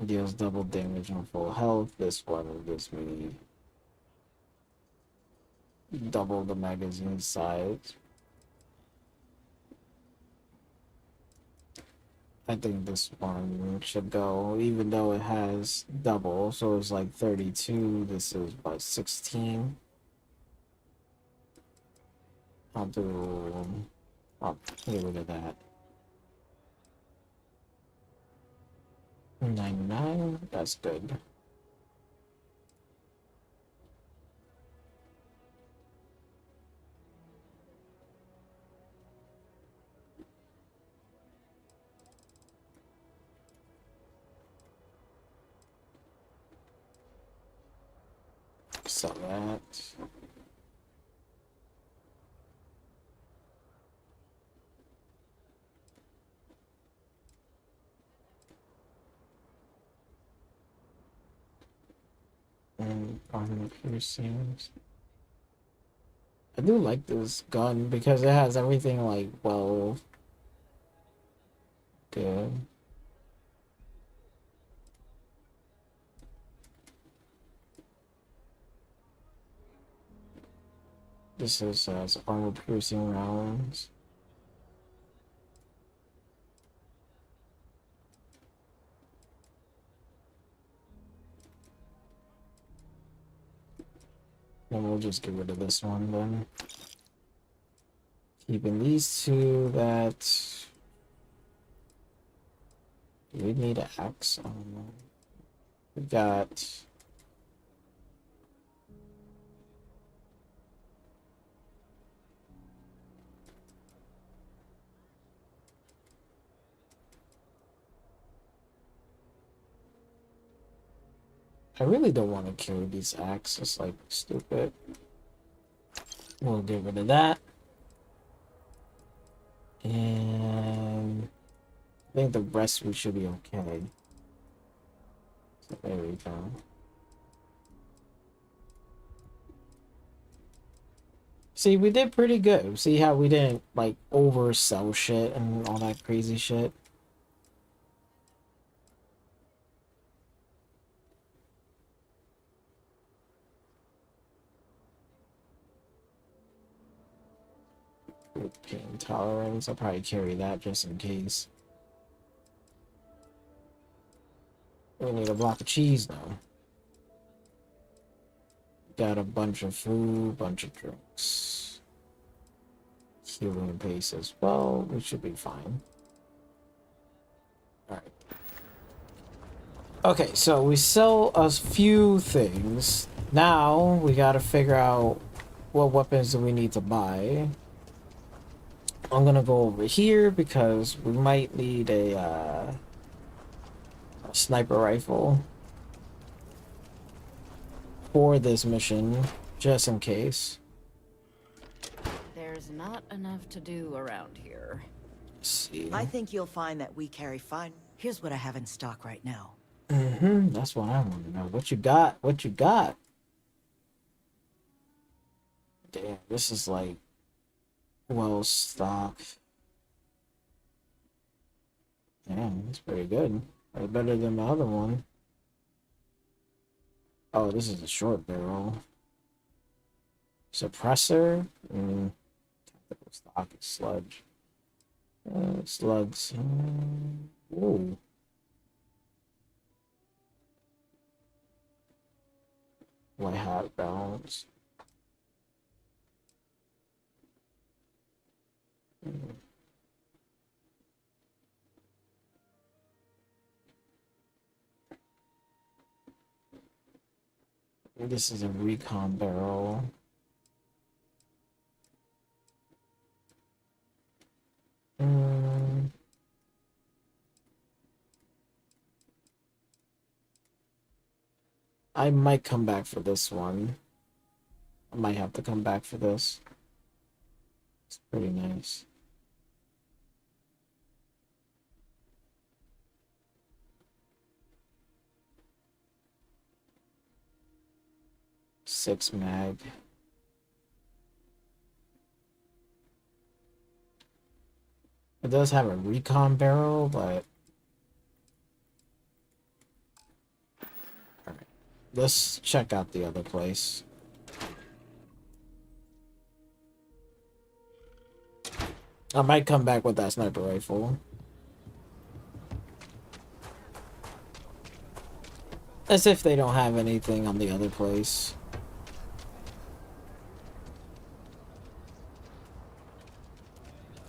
Deals double damage on full health. This one gives me double the magazine size. I think this one should go, even though it has double, so it's like 32. This is about 16. I'll get rid of that. 99, that's good. So that. And armor piercings. I do like this gun because it has everything like well good. This is armor piercing rounds. And we'll just get rid of this one then. Keeping these two, that... Do we need an axe? I don't know. We got... I really don't want to carry these axes. It's like stupid. We'll get rid of that. And I think the rest we should be okay. So there we go. See, we did pretty good. See how we didn't like oversell shit and all that crazy shit. Pain tolerance. I'll probably carry that just in case. We need a block of cheese though. Got a bunch of food, bunch of drinks. Healing pace as well. We should be fine. Alright. Okay, so we sell a few things. Now we gotta figure out what weapons do we need to buy. I'm gonna go over here because we might need a sniper rifle for this mission, just in case. There's not enough to do around here. Let's see. I think you'll find that we carry fine. Here's what I have in stock right now. That's what I want to know. What you got? What you got? Damn, this is like well stocked. Damn, that's pretty good. Way better than the other one. Oh, this is a short barrel. Suppressor? Tactical stock is sludge. Slugs. Ooh. White hat balance. This is a recon barrel. I might come back for this one. I might have to come back for this. It's pretty nice. Six mag. It does have a recon barrel, but alright. Let's check out the other place. I might come back with that sniper rifle. As if they don't have anything on the other place.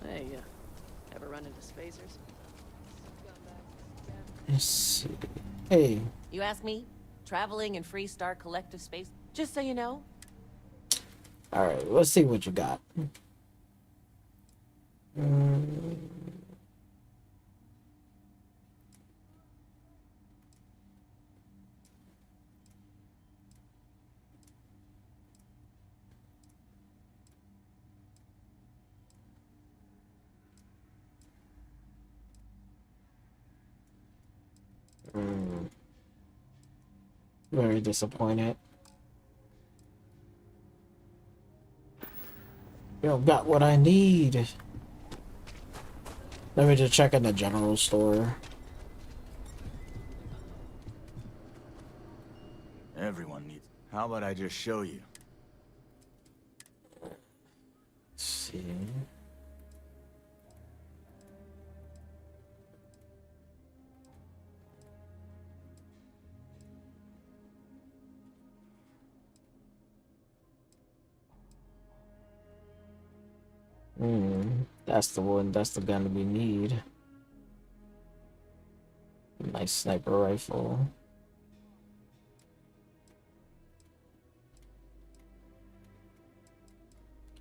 Hey, ever run into spacers? Let's see. Hey. You ask me? Traveling in Freestar collective space? Just so you know. Alright, let's see what you got. Very disappointed. You don't got what I need. Let me just check in the general store. Everyone needs. How about I just show you? Let's see. That's the one. That's the gun we need. Nice sniper rifle.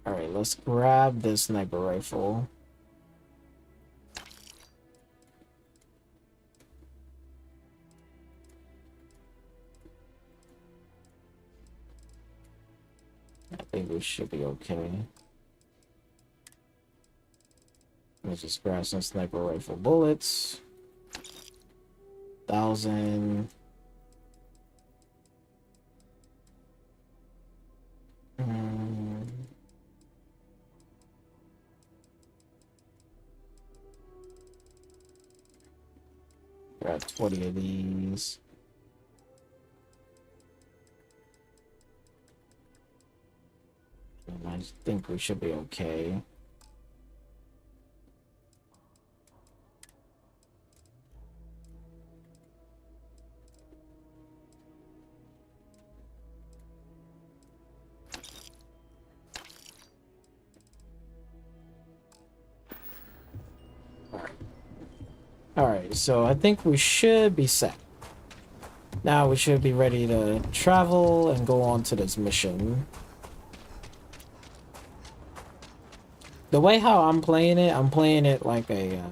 Alright, let's grab this sniper rifle. I think we should be okay. Let's just grab some sniper rifle bullets. 1,000. Grab 20 of these. I think we should be okay. Alright, so I think we should be set. Now we should be ready to travel and go on to this mission. The way how I'm playing it like a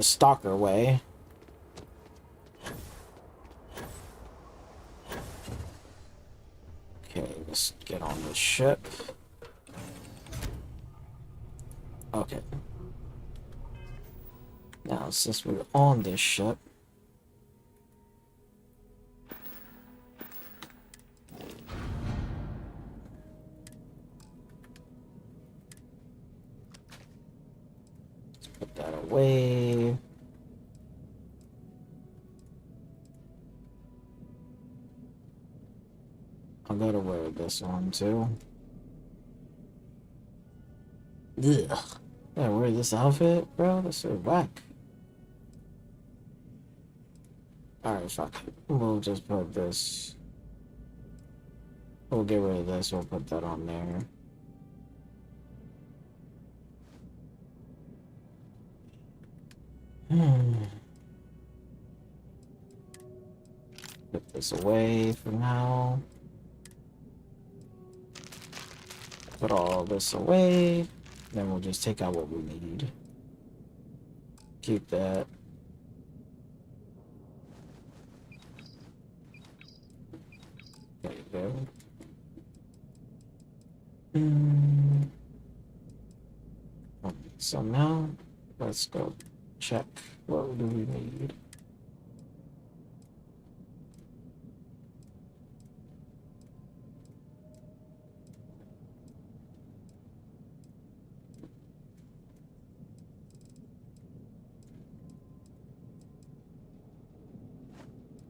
stalker way. Okay, let's get on this ship. Okay. Now, since we're on this ship, let's put that away. I'm gonna wear this one too. Ugh. I wear this outfit, bro. That's so whack. Alright, fuck it. We'll just put this. We'll get rid of this. We'll put that on there. Put this away for now. Put all this away. Then we'll just take out what we need. Keep that. There you go. So now, let's go check what do we need.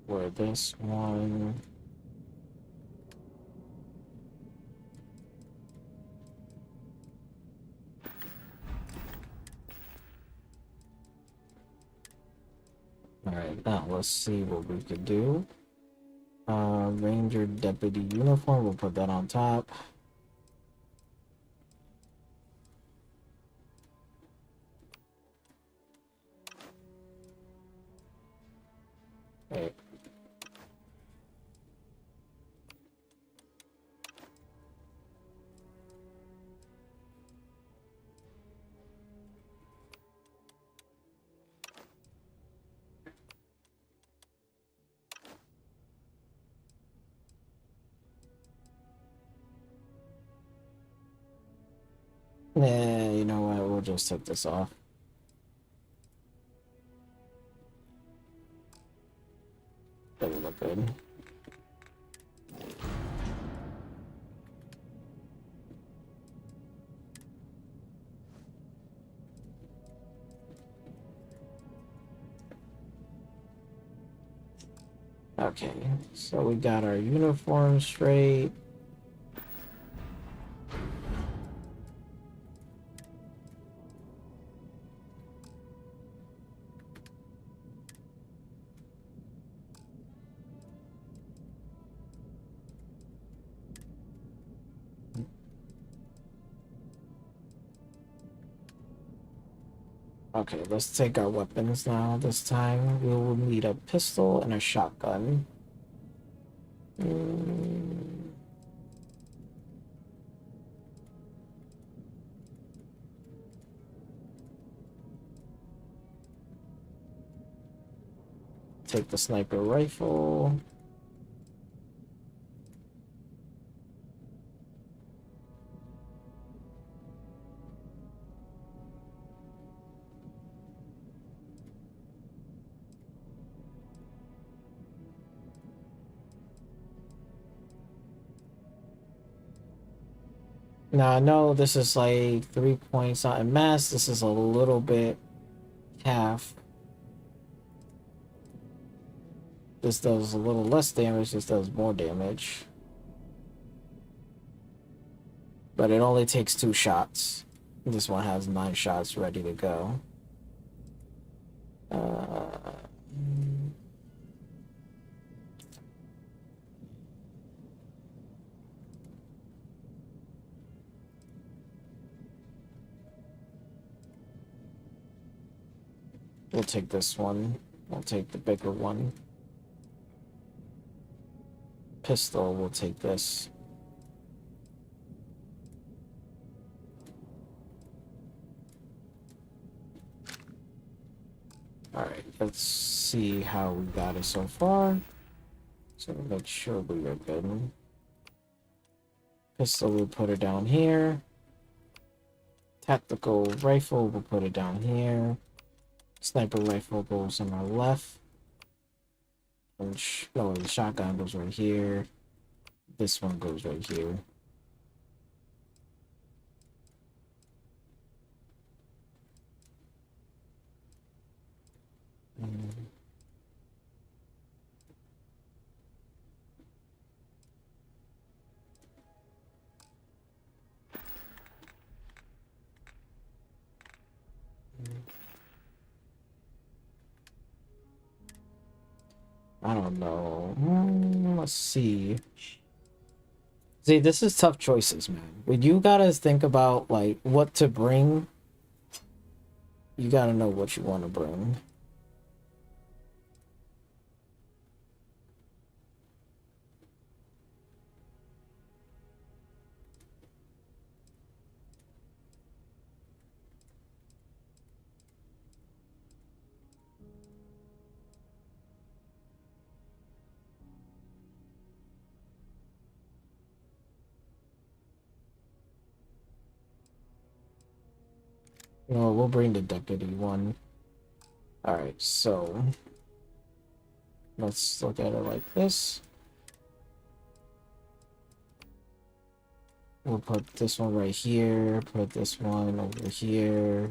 Where this one. Alright, now let's see what we could do. Ranger Deputy Uniform, we'll put that on top. Okay. Yeah, you know what? We'll just take this off. That'll look good. Okay, so we got our uniform straight. Okay, let's take our weapons now. This time we will need a pistol and a shotgun. Take the sniper rifle. Now I know this is like 3 points out in mass. This is a little bit half. This does a little less damage. This does more damage. But it only takes 2 shots. This one has 9 shots ready to go. We'll take this one. We'll take the bigger one. Pistol, we'll take this. Alright, let's see how we got it so far. So make sure we are good. Pistol, we'll put it down here. Tactical rifle, we'll put it down here. Sniper rifle goes on our left. And the shotgun goes right here. This one goes right here. I don't know. Let's see. See, this is tough choices, man. When you gotta think about, like, what to bring, you gotta know what you want to bring. No, we'll bring the deputy one. Alright, so let's look at it like this. We'll put this one right here, put this one over here.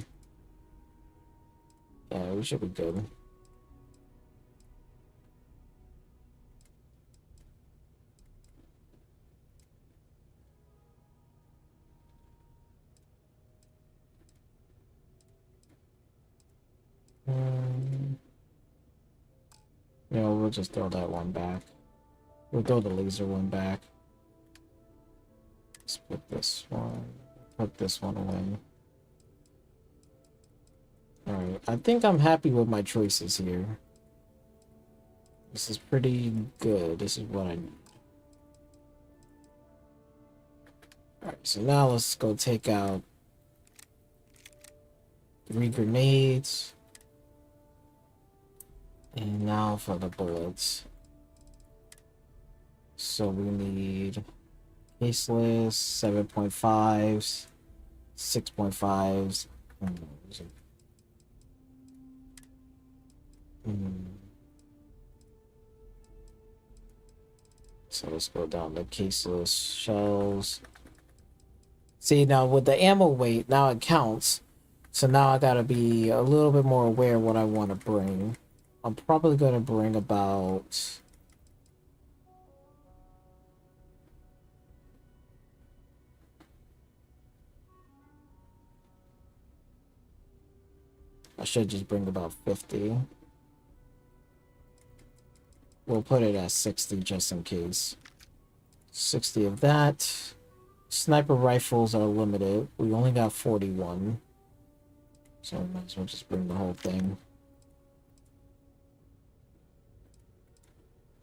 Yeah, we should be good. You know, we'll just throw that one back. We'll throw the laser one back. Let's put this one. Put this one away. Alright, I think I'm happy with my choices here. This is pretty good. This is what I need. Alright, so now let's go take out 3 grenades. And now for the bullets. So we need caseless, 7.5s, 6.5s. So let's go down to caseless shells. See, now with the ammo weight, now it counts. So now I gotta be a little bit more aware of what I want to bring. I'm probably gonna bring about... I should just bring about 50. We'll put it at 60 just in case. 60 of that. Sniper rifles are limited. We only got 41. So I might as well just bring the whole thing.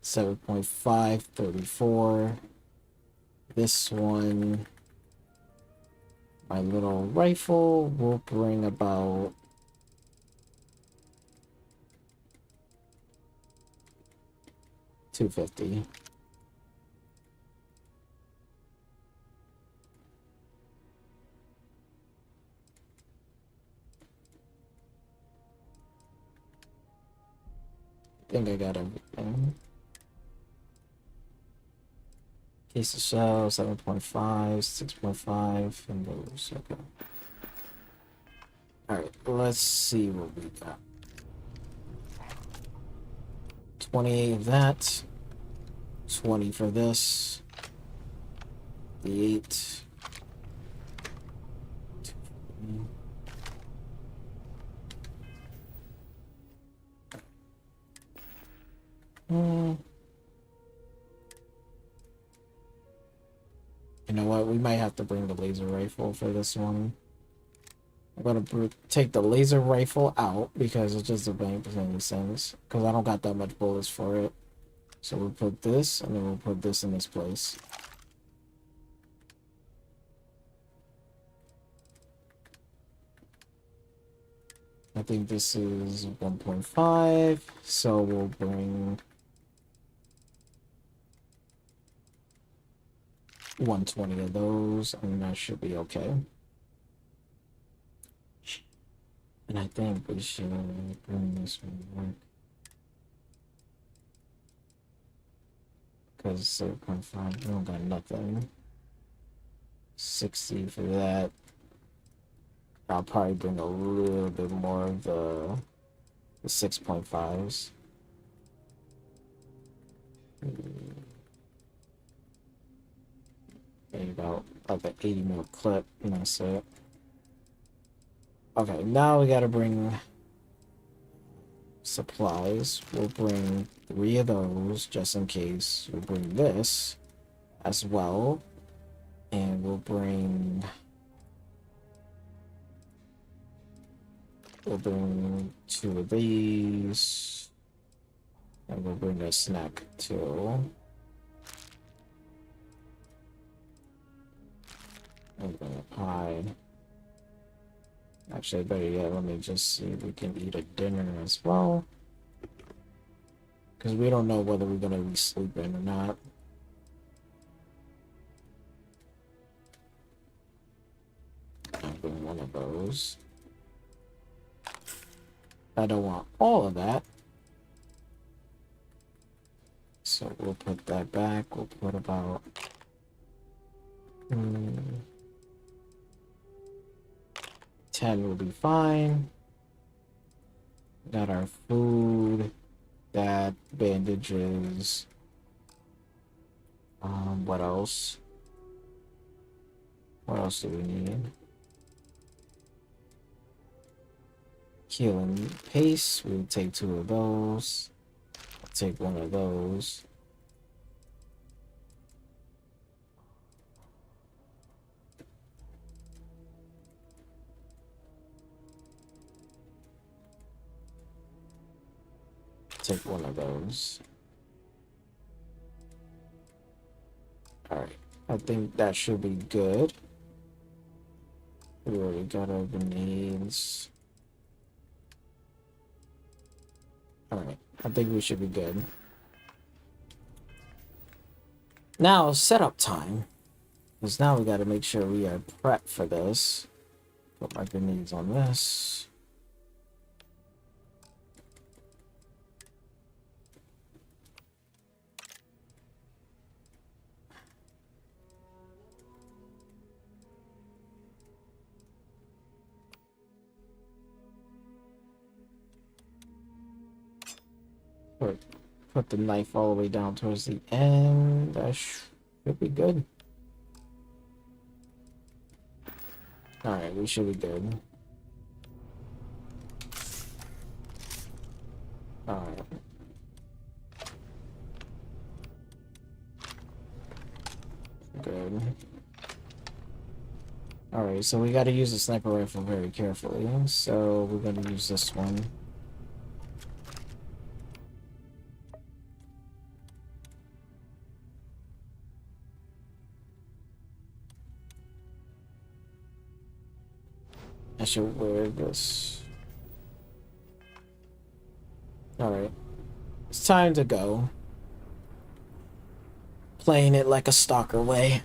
7.5, 34. This one, my little rifle, will bring about 250. I think I got everything. Case of shell, 7.5, 6.5, and those. Okay. Alright, let's see what we got. 28 of that. 20 for this. The 8. You know what? We might have to bring the laser rifle for this one. I'm gonna take the laser rifle out because it just doesn't make any sense. Because I don't got that much bullets for it. So we'll put this, and then we'll put this in this place. I think this is 1.5, so we'll bring 120 of those, and that should be okay. And I think we should bring this one back. Because 7.5, we don't got nothing. 60 for that. I'll probably bring a little bit more of the 6.5s. Maybe about like an 80 mil clip, and that's it. Okay, now we gotta bring supplies. We'll bring 3 of those just in case. We'll bring this as well. And we'll bring 2 of these. And we'll bring a snack too. And bring a pie. Actually, better yet, let me just see if we can eat a dinner as well. Because we don't know whether we're going to be sleeping or not. I'll bring one of those. I don't want all of that. So we'll put that back. We'll put about 10 will be fine. Got our food, that, bandages. What else? What else do we need? Healing paste. We'll take 2 of those. I'll take 1 of those. Take 1 of those. Alright, I think that should be good. We already got our grenades. Alright, I think we should be good. Now, setup time. Because now we gotta make sure we are prepped for this. Put my grenades on this. Put the knife all the way down towards the end. That should be good. Alright, we should be good. Alright. Good. Alright, so we gotta use the sniper rifle very carefully. So we're gonna use this one. I should wear this. Alright. It's time to go. Playing it like a stalker way.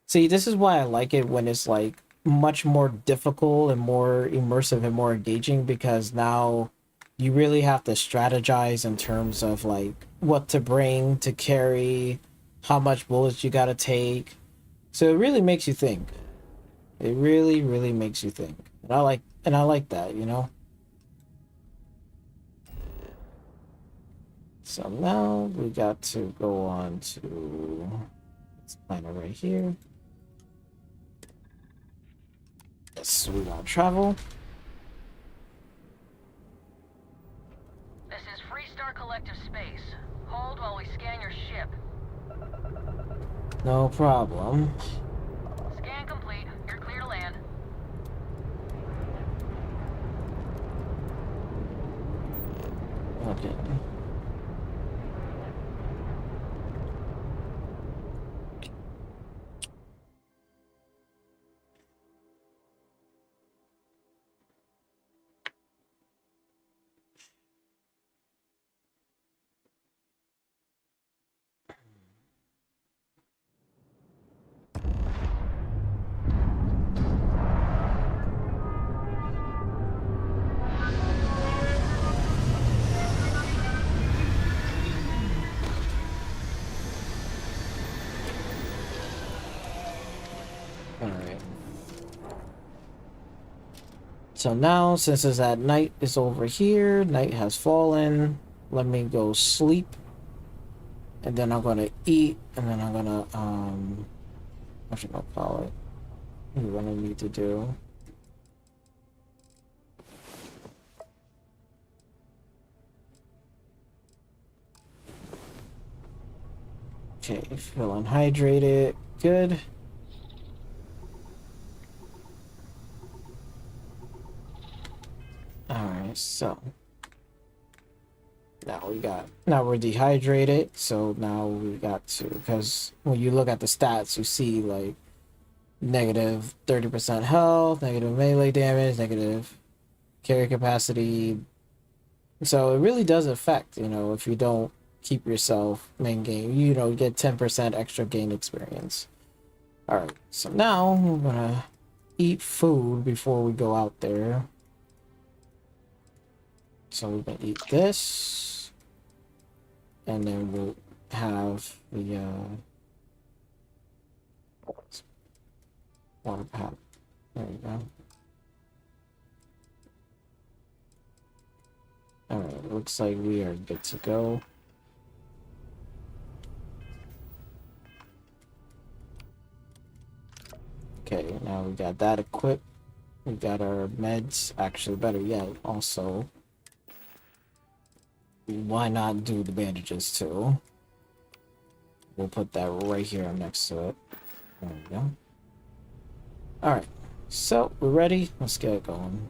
See, this is why I like it when it's like much more difficult and more immersive and more engaging, because now you really have to strategize in terms of like what to bring, to carry, how much bullets you gotta take. So it really makes you think. It really, really makes you think. And I like that, you know? So now we got to go on to this planet right here. Yes, we gotta travel. This is Freestar Collective Space. Hold while we scan your ship. No problem. Scan complete. You're clear to land. Okay. So now, since it's at night, is over here. Night has fallen. Let me go sleep. And then I'm gonna eat. And then I'm gonna, what should I call it? What I need to do. Okay, feeling hydrated. Good. Alright, so now we're dehydrated, so now we got to, because when you look at the stats, you see like negative 30% health, negative melee damage, negative carry capacity. So it really does affect, you know, if you don't keep yourself main game, you know, you get 10% extra gain experience. Alright, so now we're gonna eat food before we go out there. So we're gonna eat this. And then we'll have the water pack. There you go. Alright, looks like we are good to go. Okay, now we got that equipped. We got our meds. Actually, better yet, also, why not do the bandages too? We'll put that right here next to it. There we go. Alright, so we're ready. Let's get it going.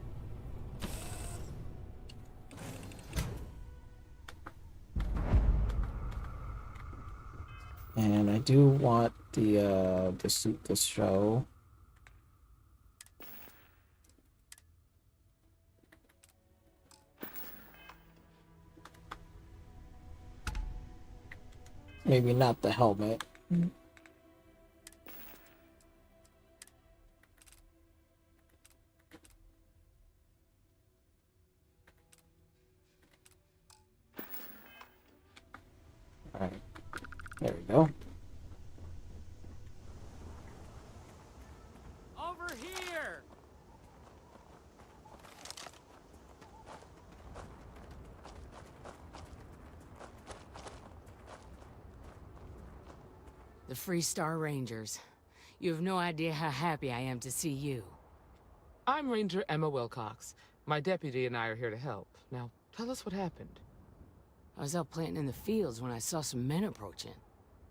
And I do want the suit to show. Maybe not the helmet. Alright. There we go. Over here! The Freestar Rangers. You have no idea how happy I am to see you. I'm Ranger Emma Wilcox. My deputy and I are here to help. Now, tell us what happened. I was out planting in the fields when I saw some men approaching.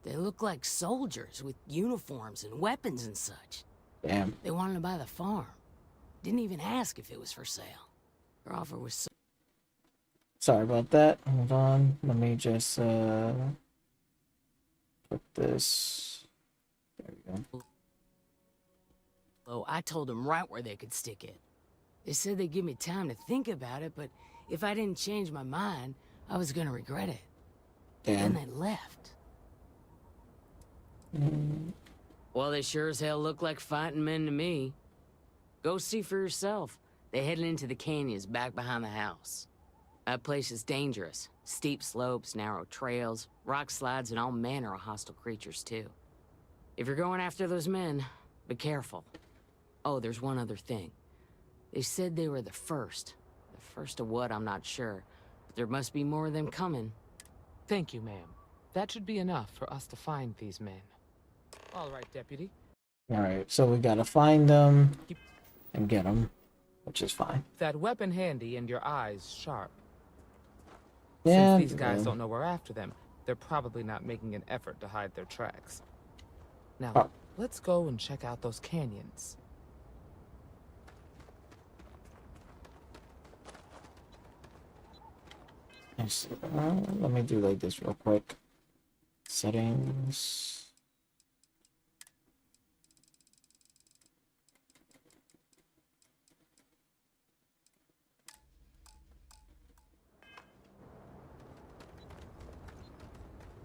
They looked like soldiers with uniforms and weapons and such. Damn. They wanted to buy the farm. Didn't even ask if it was for sale. Their offer was so... Sorry about that. Hold on. Let me just put this. There we go. Oh, I told them right where they could stick it. They said they'd give me time to think about it, but if I didn't change my mind, I was gonna regret it. Damn. Then they left. Well, they sure as hell look like fighting men to me. Go see for yourself. They headed into the canyons back behind the house. That place is dangerous. Steep slopes, narrow trails, rock slides, and all manner of hostile creatures, too. If you're going after those men, be careful. Oh, there's one other thing. They said they were the first. The first of what, I'm not sure. But there must be more of them coming. Thank you, ma'am. That should be enough for us to find these men. All right, deputy. Alright, so we gotta find them and get them, which is fine. That weapon handy and your eyes sharp. Yeah. Since these guys don't know we're after them, they're probably not making an effort to hide their tracks. Now, let's go and check out those canyons. Let me do like this real quick. Settings.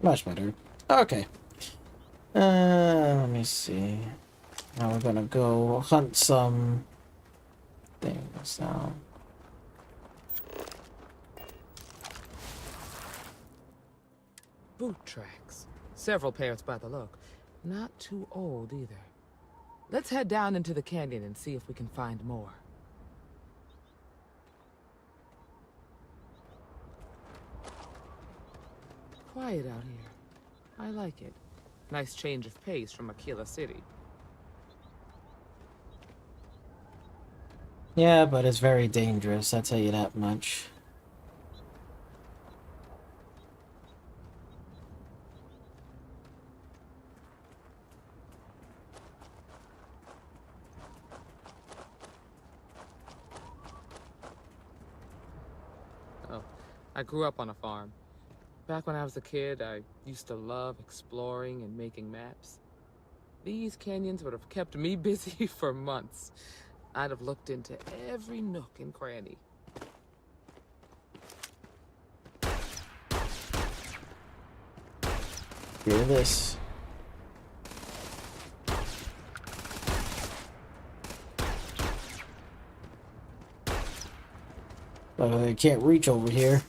Much better. Okay. Let me see. Now we're gonna go hunt some things now. Boot tracks. Several pairs by the look. Not too old either. Let's head down into the canyon and see if we can find more. Quiet out here. I like it. Nice change of pace from Aquila City. Yeah, but it's very dangerous, I'll tell you that much. Oh, I grew up on a farm. Back when I was a kid, I used to love exploring and making maps. These canyons would have kept me busy for months. I'd have looked into every nook and cranny. Hear this. They can't reach over here.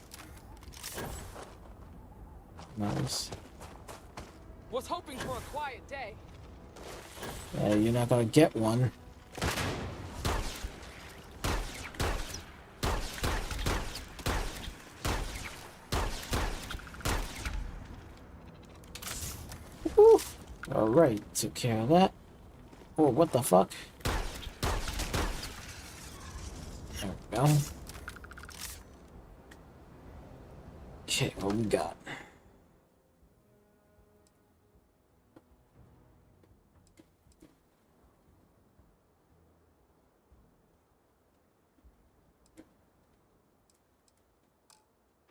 Nice. Was hoping for a quiet day. Yeah, you're not gonna get one. Woo. All right, took care of that. Oh, what the fuck? There we go. Okay, what we got?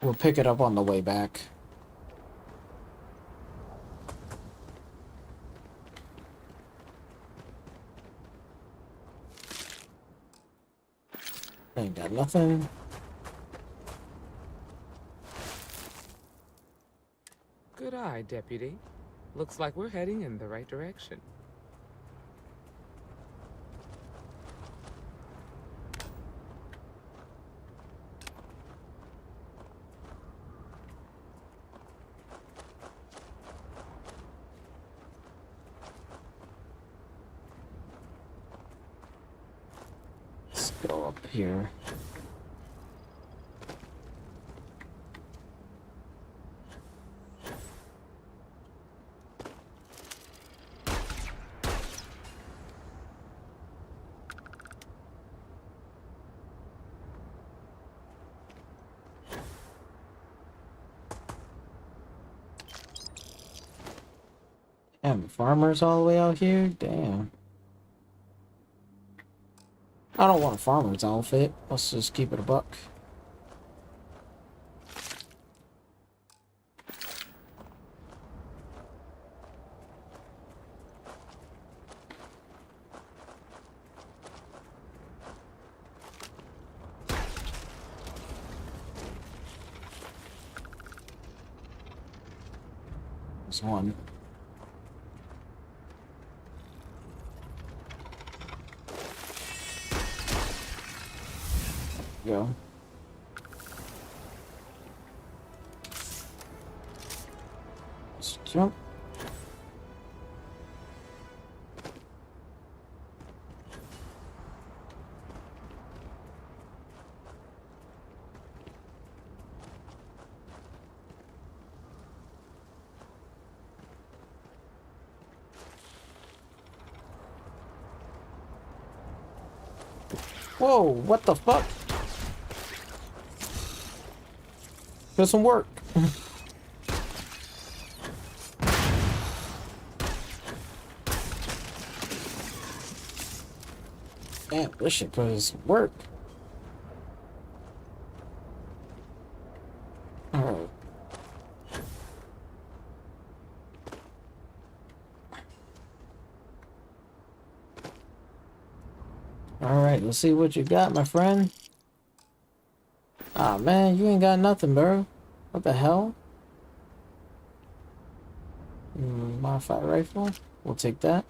We'll pick it up on the way back. Ain't got nothing. Good eye, Deputy. Looks like we're heading in the right direction. Let's go up here. Damn, farmers all the way out here? Damn. I don't want a farmer's outfit. Let's just keep it a buck. There's one. Go. Let's jump. Whoa, what the fuck? Doesn't work. Damn, this shit doesn't work. Alright. Alright, let's see what you got, my friend. Ah, man, you ain't got nothing, bro. What the hell? Modified rifle. We'll take that.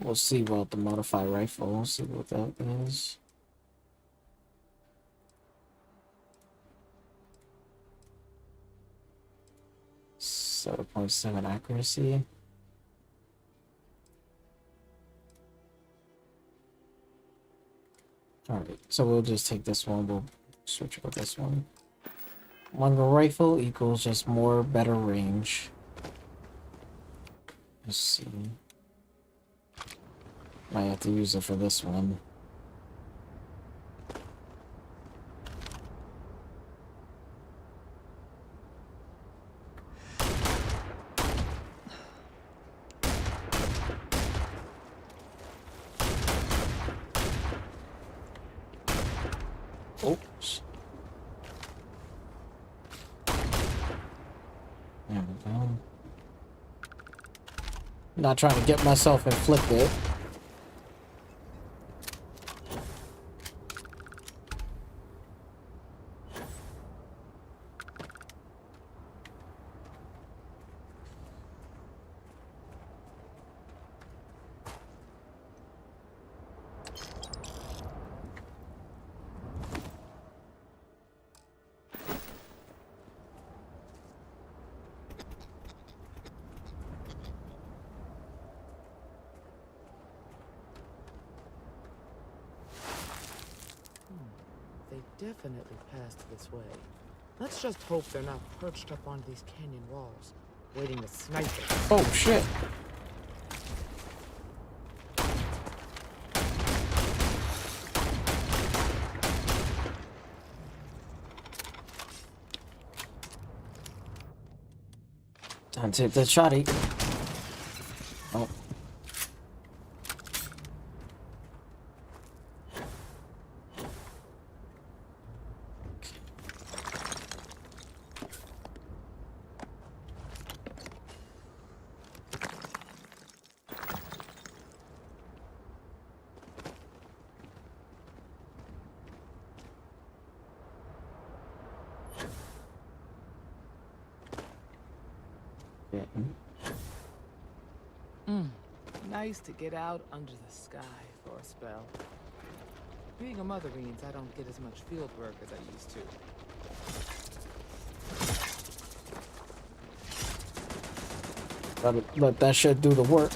We'll see about the modified rifle. We'll see what that is. .7 accuracy. Alright, so we'll just take this one. We'll switch with this one. Longer rifle equals just more better range. Let's see. Might have to use it for this one. Oops. There we go. Not trying to get myself inflicted. definitely passed this way. Let's just hope they're not perched up on these canyon walls, waiting to snipe us. Oh shit. Time to take that shotty. Oh. Nice to get out under the sky for a spell. Being a mother means I don't get as much field work as I used to. Gotta let that shit do the work.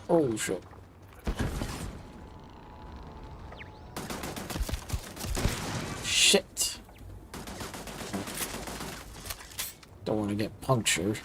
Oh shit. Shit. Don't want to get punctured.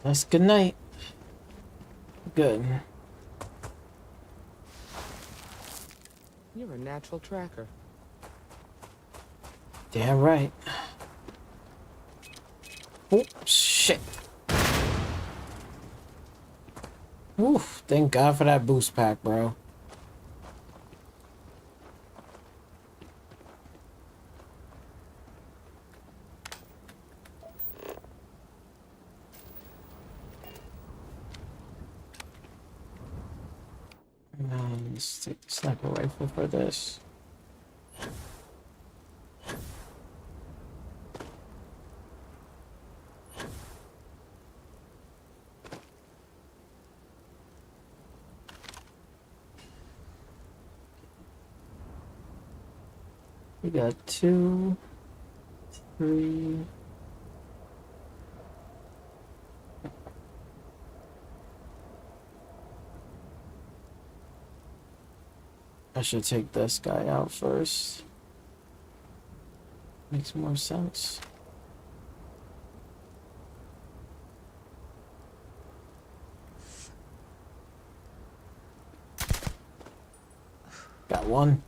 That's good night. Good. You're a natural tracker. Damn right. Oh, shit. Oof, thank God for that boost pack, bro. Let's take the sniper rifle for this. We got 2, 3. I should take this guy out first. Makes more sense. Got one.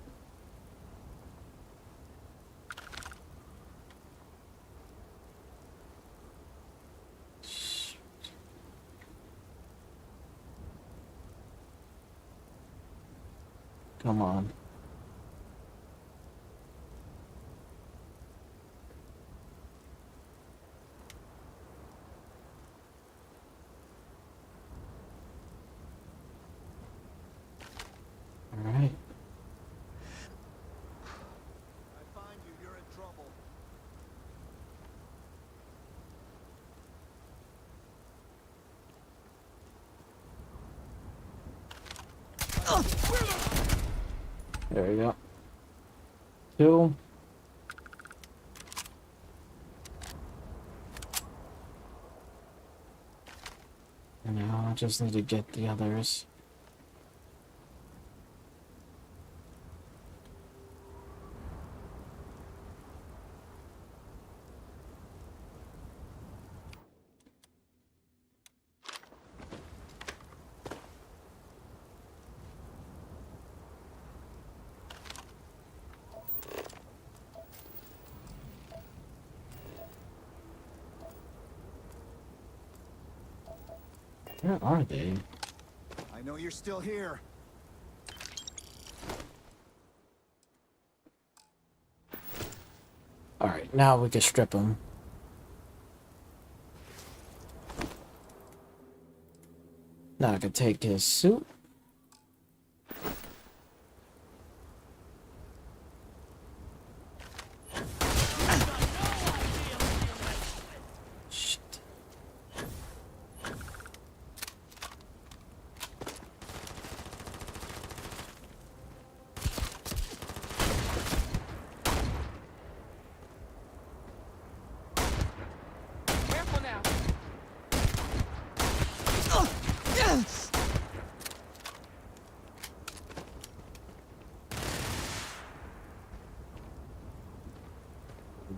Come on. All right. I find you, you're in trouble. There we go. 2. And now I just need to get the others. Where are they? I know you're still here. Alright, now we can strip him. Now I can take his suit. Shit. Careful now.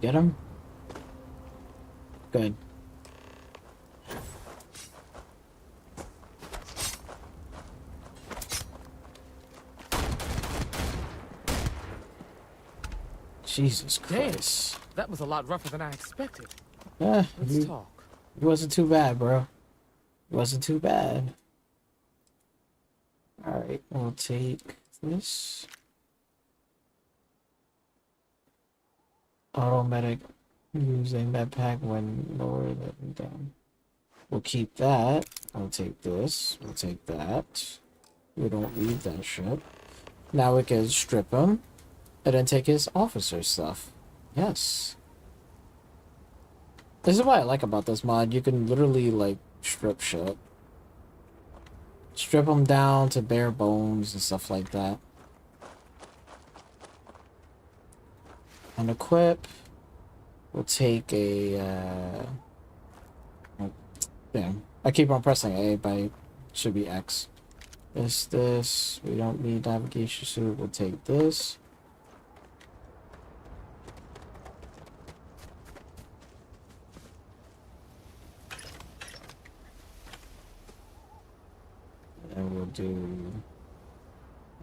Get him? Good. Jesus Christ. That was a lot rougher than I expected. Yeah, Let's talk. it wasn't too bad, bro. It wasn't too bad. Alright, we'll take this. Automatic using med pack when lower than down. We'll keep that. I'll take this. We'll take that. We don't need that shit. Now we can strip him and then take his officer stuff. Yes. This is what I like about this mod. You can literally like strip shit. Strip them down to bare bones and stuff like that. And equip. We'll take a damn. I keep on pressing A, but it should be X. This. We don't need navigation suit. We'll take this. And we'll do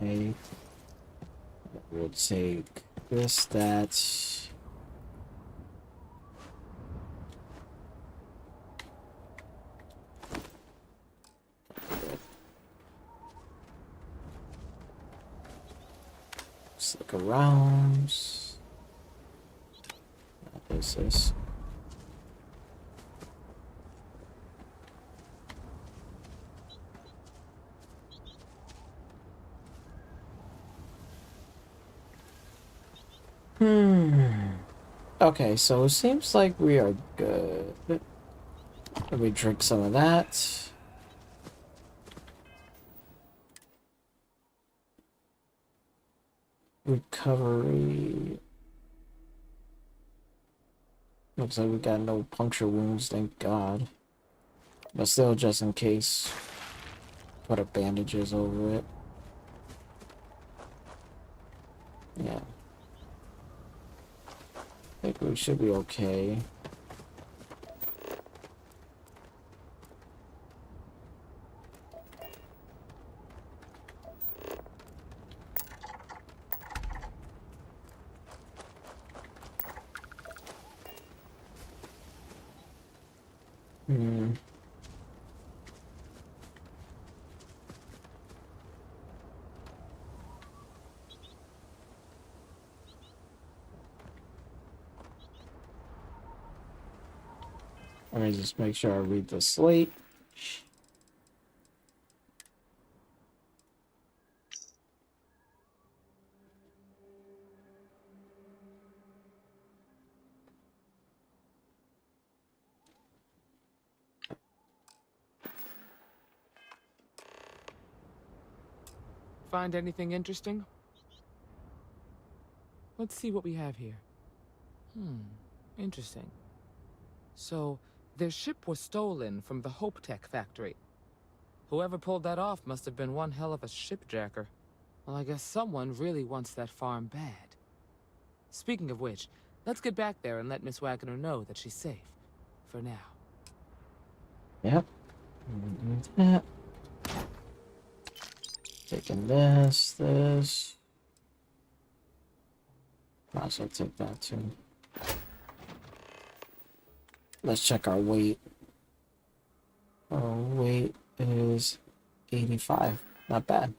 A. We'll take this, that. Let's look around. What is this? Okay, so it seems like we are good. Let me drink some of that. Recovery. Looks like we got no puncture wounds, thank God. But still, just in case, put up bandages over it. Yeah. I think we should be okay. Let me just make sure I read the slate. Find anything interesting? Let's see what we have here. Interesting. So, their ship was stolen from the HyperX factory. Whoever pulled that off must have been one hell of a shipjacker. Well, I guess someone really wants that farm bad. Speaking of which, let's get back there and let Miss Wagner know that she's safe. For now. Yep. That. Taking this. Might as well take that too. Let's check our weight. Our weight is 85. Not bad.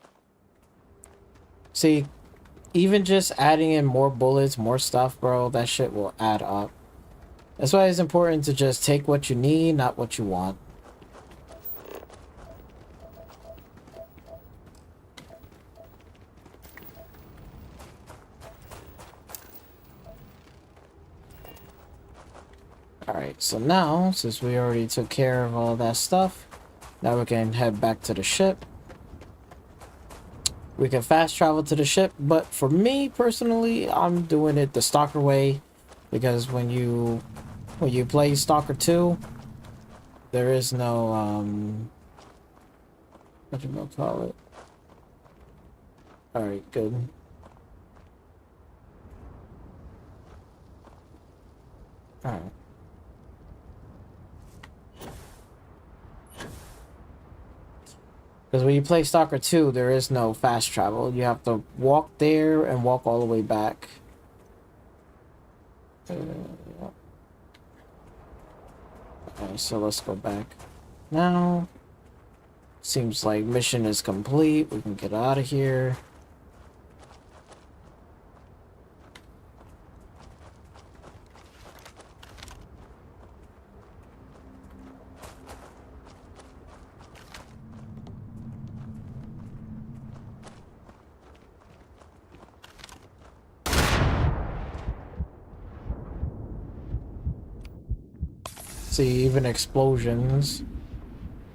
See, even just adding in more bullets, more stuff, bro, that shit will add up. That's why it's important to just take what you need, not what you want. Alright, so now, since we already took care of all that stuff, now we can head back to the ship. We can fast travel to the ship, but for me, personally, I'm doing it the Stalker way, because when you play Stalker 2, there is no, what do you call it? Alright, good. Alright. Because when you play Stalker 2, there is no fast travel. You have to walk there and walk all the way back. Okay, so let's go back now. Seems like mission is complete. We can get out of here. See, even explosions.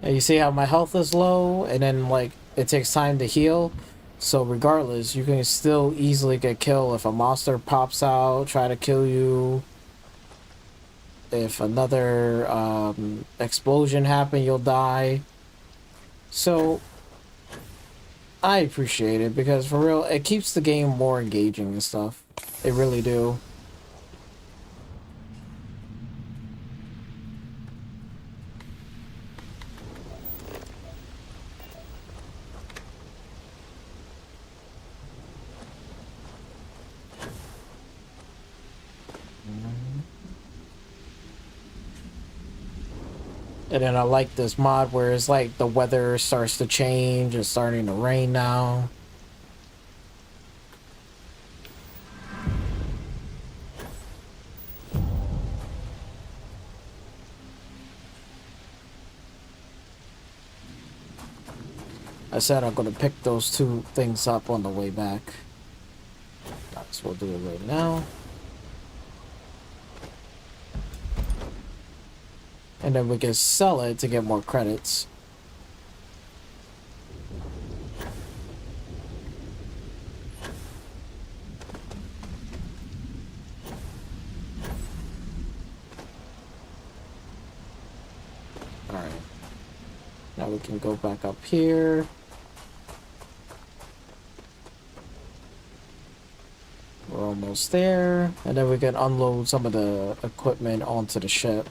And you see how my health is low, and then like it takes time to heal. So regardless, you can still easily get killed if a monster pops out, try to kill you. If another explosion happens, you'll die. So I appreciate it, because for real, it keeps the game more engaging and stuff. They really do. And then I like this mod where it's like the weather starts to change. It's starting to rain now. I said I'm going to pick those two things up on the way back. So we'll do it right now. And then we can sell it to get more credits. Alright. Now we can go back up here. We're almost there. And then we can unload some of the equipment onto the ship.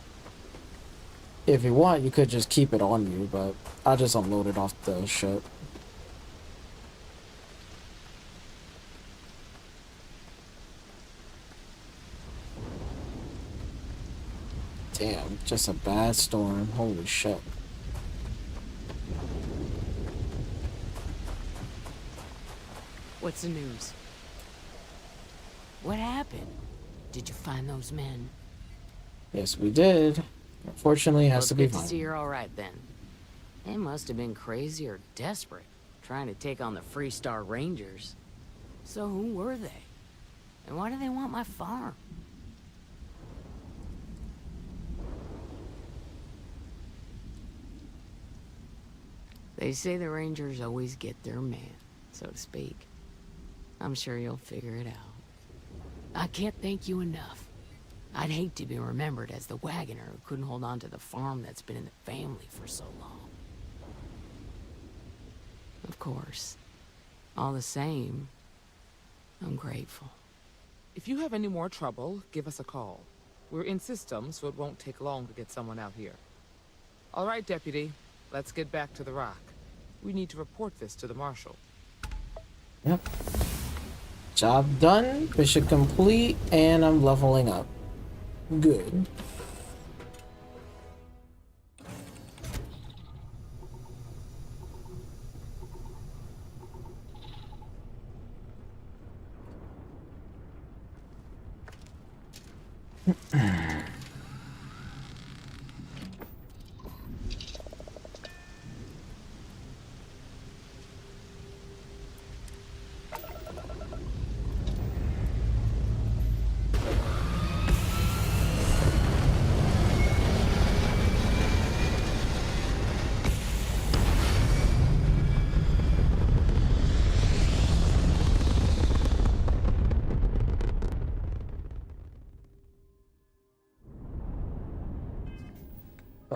If you want, you could just keep it on you, but I'll just unload it off the ship. Damn, just a bad storm. Holy shit. What's the news? What happened? Did you find those men? Yes, we did. Unfortunately, it has to be Good to fine. see you're all right then. They must have been crazy or desperate, trying to take on the Freestar Rangers. So who were they? And why do they want my farm? They say the Rangers always get their man, so to speak. I'm sure you'll figure it out. I can't thank you enough. I'd hate to be remembered as the wagoner who couldn't hold on to the farm that's been in the family for so long. Of course. All the same, I'm grateful. If you have any more trouble, give us a call. We're in system, so it won't take long to get someone out here. All right, Deputy. Let's get back to the Rock. We need to report this to the Marshal. Yep. Job done. Mission complete. And I'm leveling up. Good. So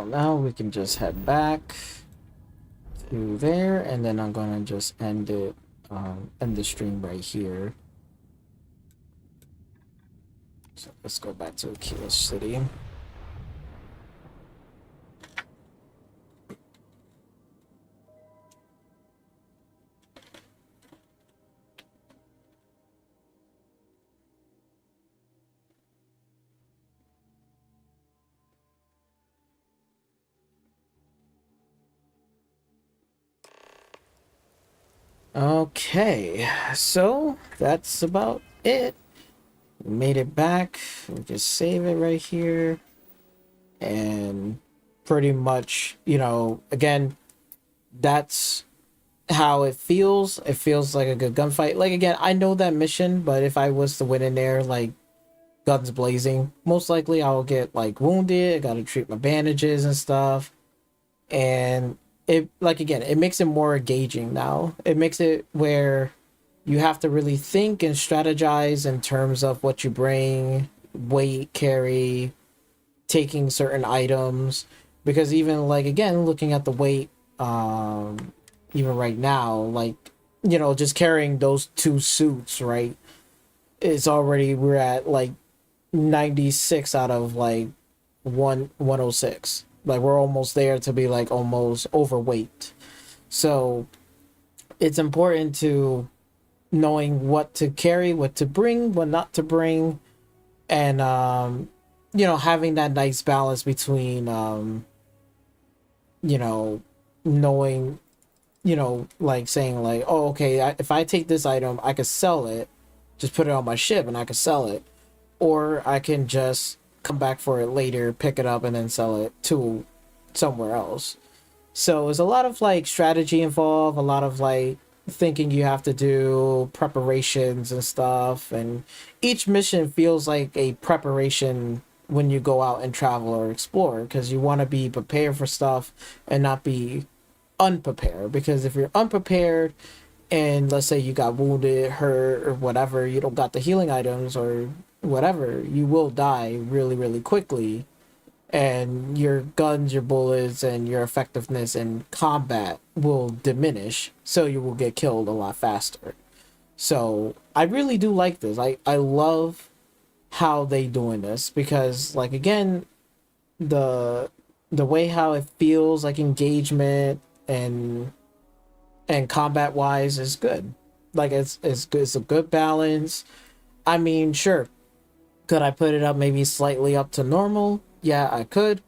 now we can just head back to there, and then I'm gonna just end it, end the stream right here. So let's go back to Kilo City. Okay, so that's about it. We made it back. We just save it right here. And pretty much, you know, again, that's how it feels. It feels like a good gunfight. Like, again, I know that mission, but if I was to win in there, like, guns blazing, most likely I'll get, like, wounded. I gotta treat my bandages and stuff. And it, like, again, it makes it more engaging now. It makes it where you have to really think and strategize in terms of what you bring, weight, carry, taking certain items. Because even, like, again, looking at the weight, even right now, like, you know, just carrying those 2 suits, right, it's already, we're at like 96 out of like 106. Like, we're almost there to be like almost overweight. So it's important to knowing what to carry, what to bring, what not to bring, and you know, having that nice balance between you know, knowing, you know, like saying like, oh, okay, if I take this item, I could sell it, just put it on my ship and I could sell it, or I can just come back for it later, pick it up, and then sell it to somewhere else. So there's a lot of like strategy involved, a lot of like thinking you have to do, preparations and stuff, and each mission feels like a preparation when you go out and travel or explore, because you want to be prepared for stuff and not be unprepared. Because if you're unprepared and let's say you got wounded, hurt, or whatever, you don't got the healing items or whatever, you will die really, really quickly, and your guns, your bullets, and your effectiveness in combat will diminish, so you will get killed a lot faster. So I really do like this. I love how they doing this, because like, again, the way how it feels, like engagement and combat wise is good. Like, it's good. It's a good balance. I mean, sure, could I put it up maybe slightly up to normal? Yeah, I could,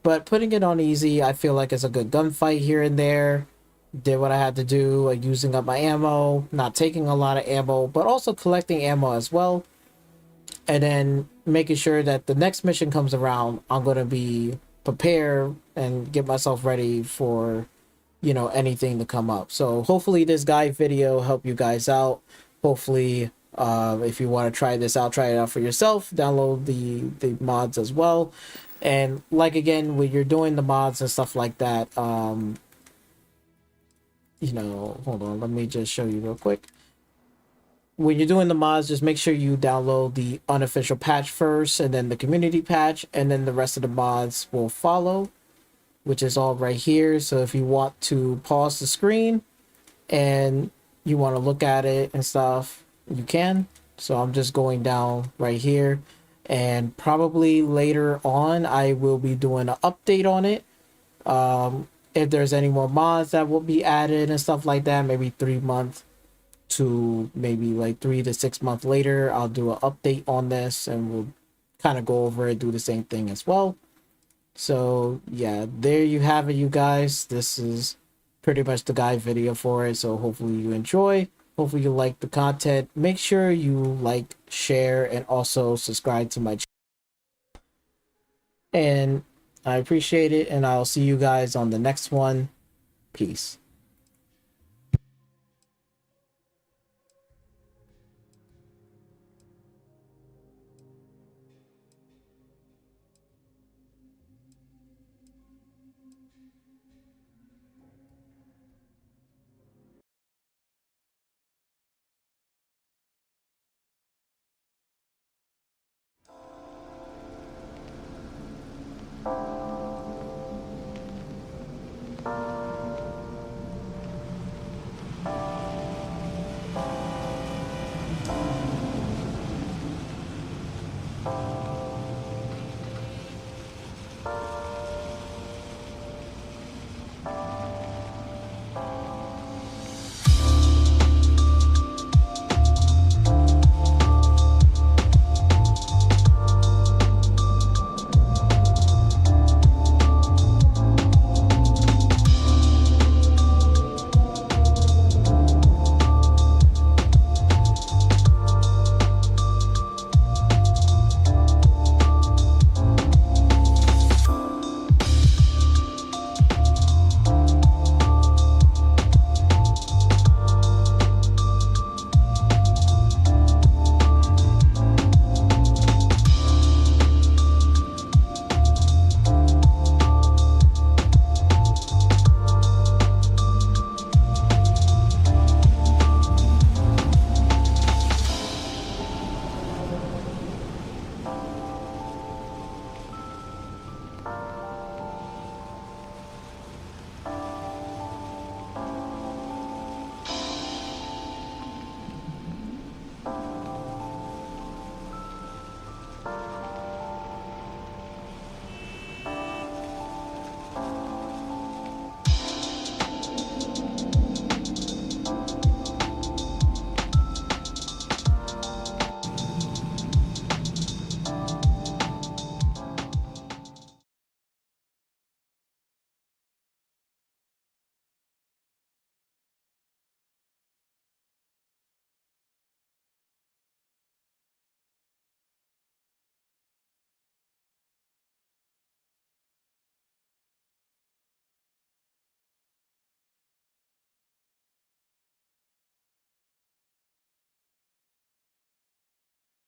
but putting it on easy, I feel like it's a good gunfight here and there. Did what I had to do, like using up my ammo, not taking a lot of ammo, but also collecting ammo as well, and then making sure that the next mission comes around, I'm going to be prepared and get myself ready for, you know, anything to come up. So hopefully this guide video helped you guys out. Hopefully, if you want to try this out, try it out for yourself. Download the mods as well. And like, again, when you're doing the mods and stuff like that, you know, hold on, let me just show you real quick. When you're doing the mods, just make sure you download the unofficial patch first, and then the community patch, and then the rest of the mods will follow, which is all right here. So if you want to pause the screen and you want to look at it and stuff, you can. So I'm just going down right here, and probably later on I will be doing an update on it. If there's any more mods that will be added and stuff like that, maybe 3 months to maybe like 3 to 6 months later, I'll do an update on this, and we'll kind of go over it, do the same thing as well. So yeah, there you have it, you guys. This is pretty much the guide video for it. So hopefully you enjoy. Hopefully you like the content. Make sure you like, share, and also subscribe to my channel. And I appreciate it, and I'll see you guys on the next one. Peace.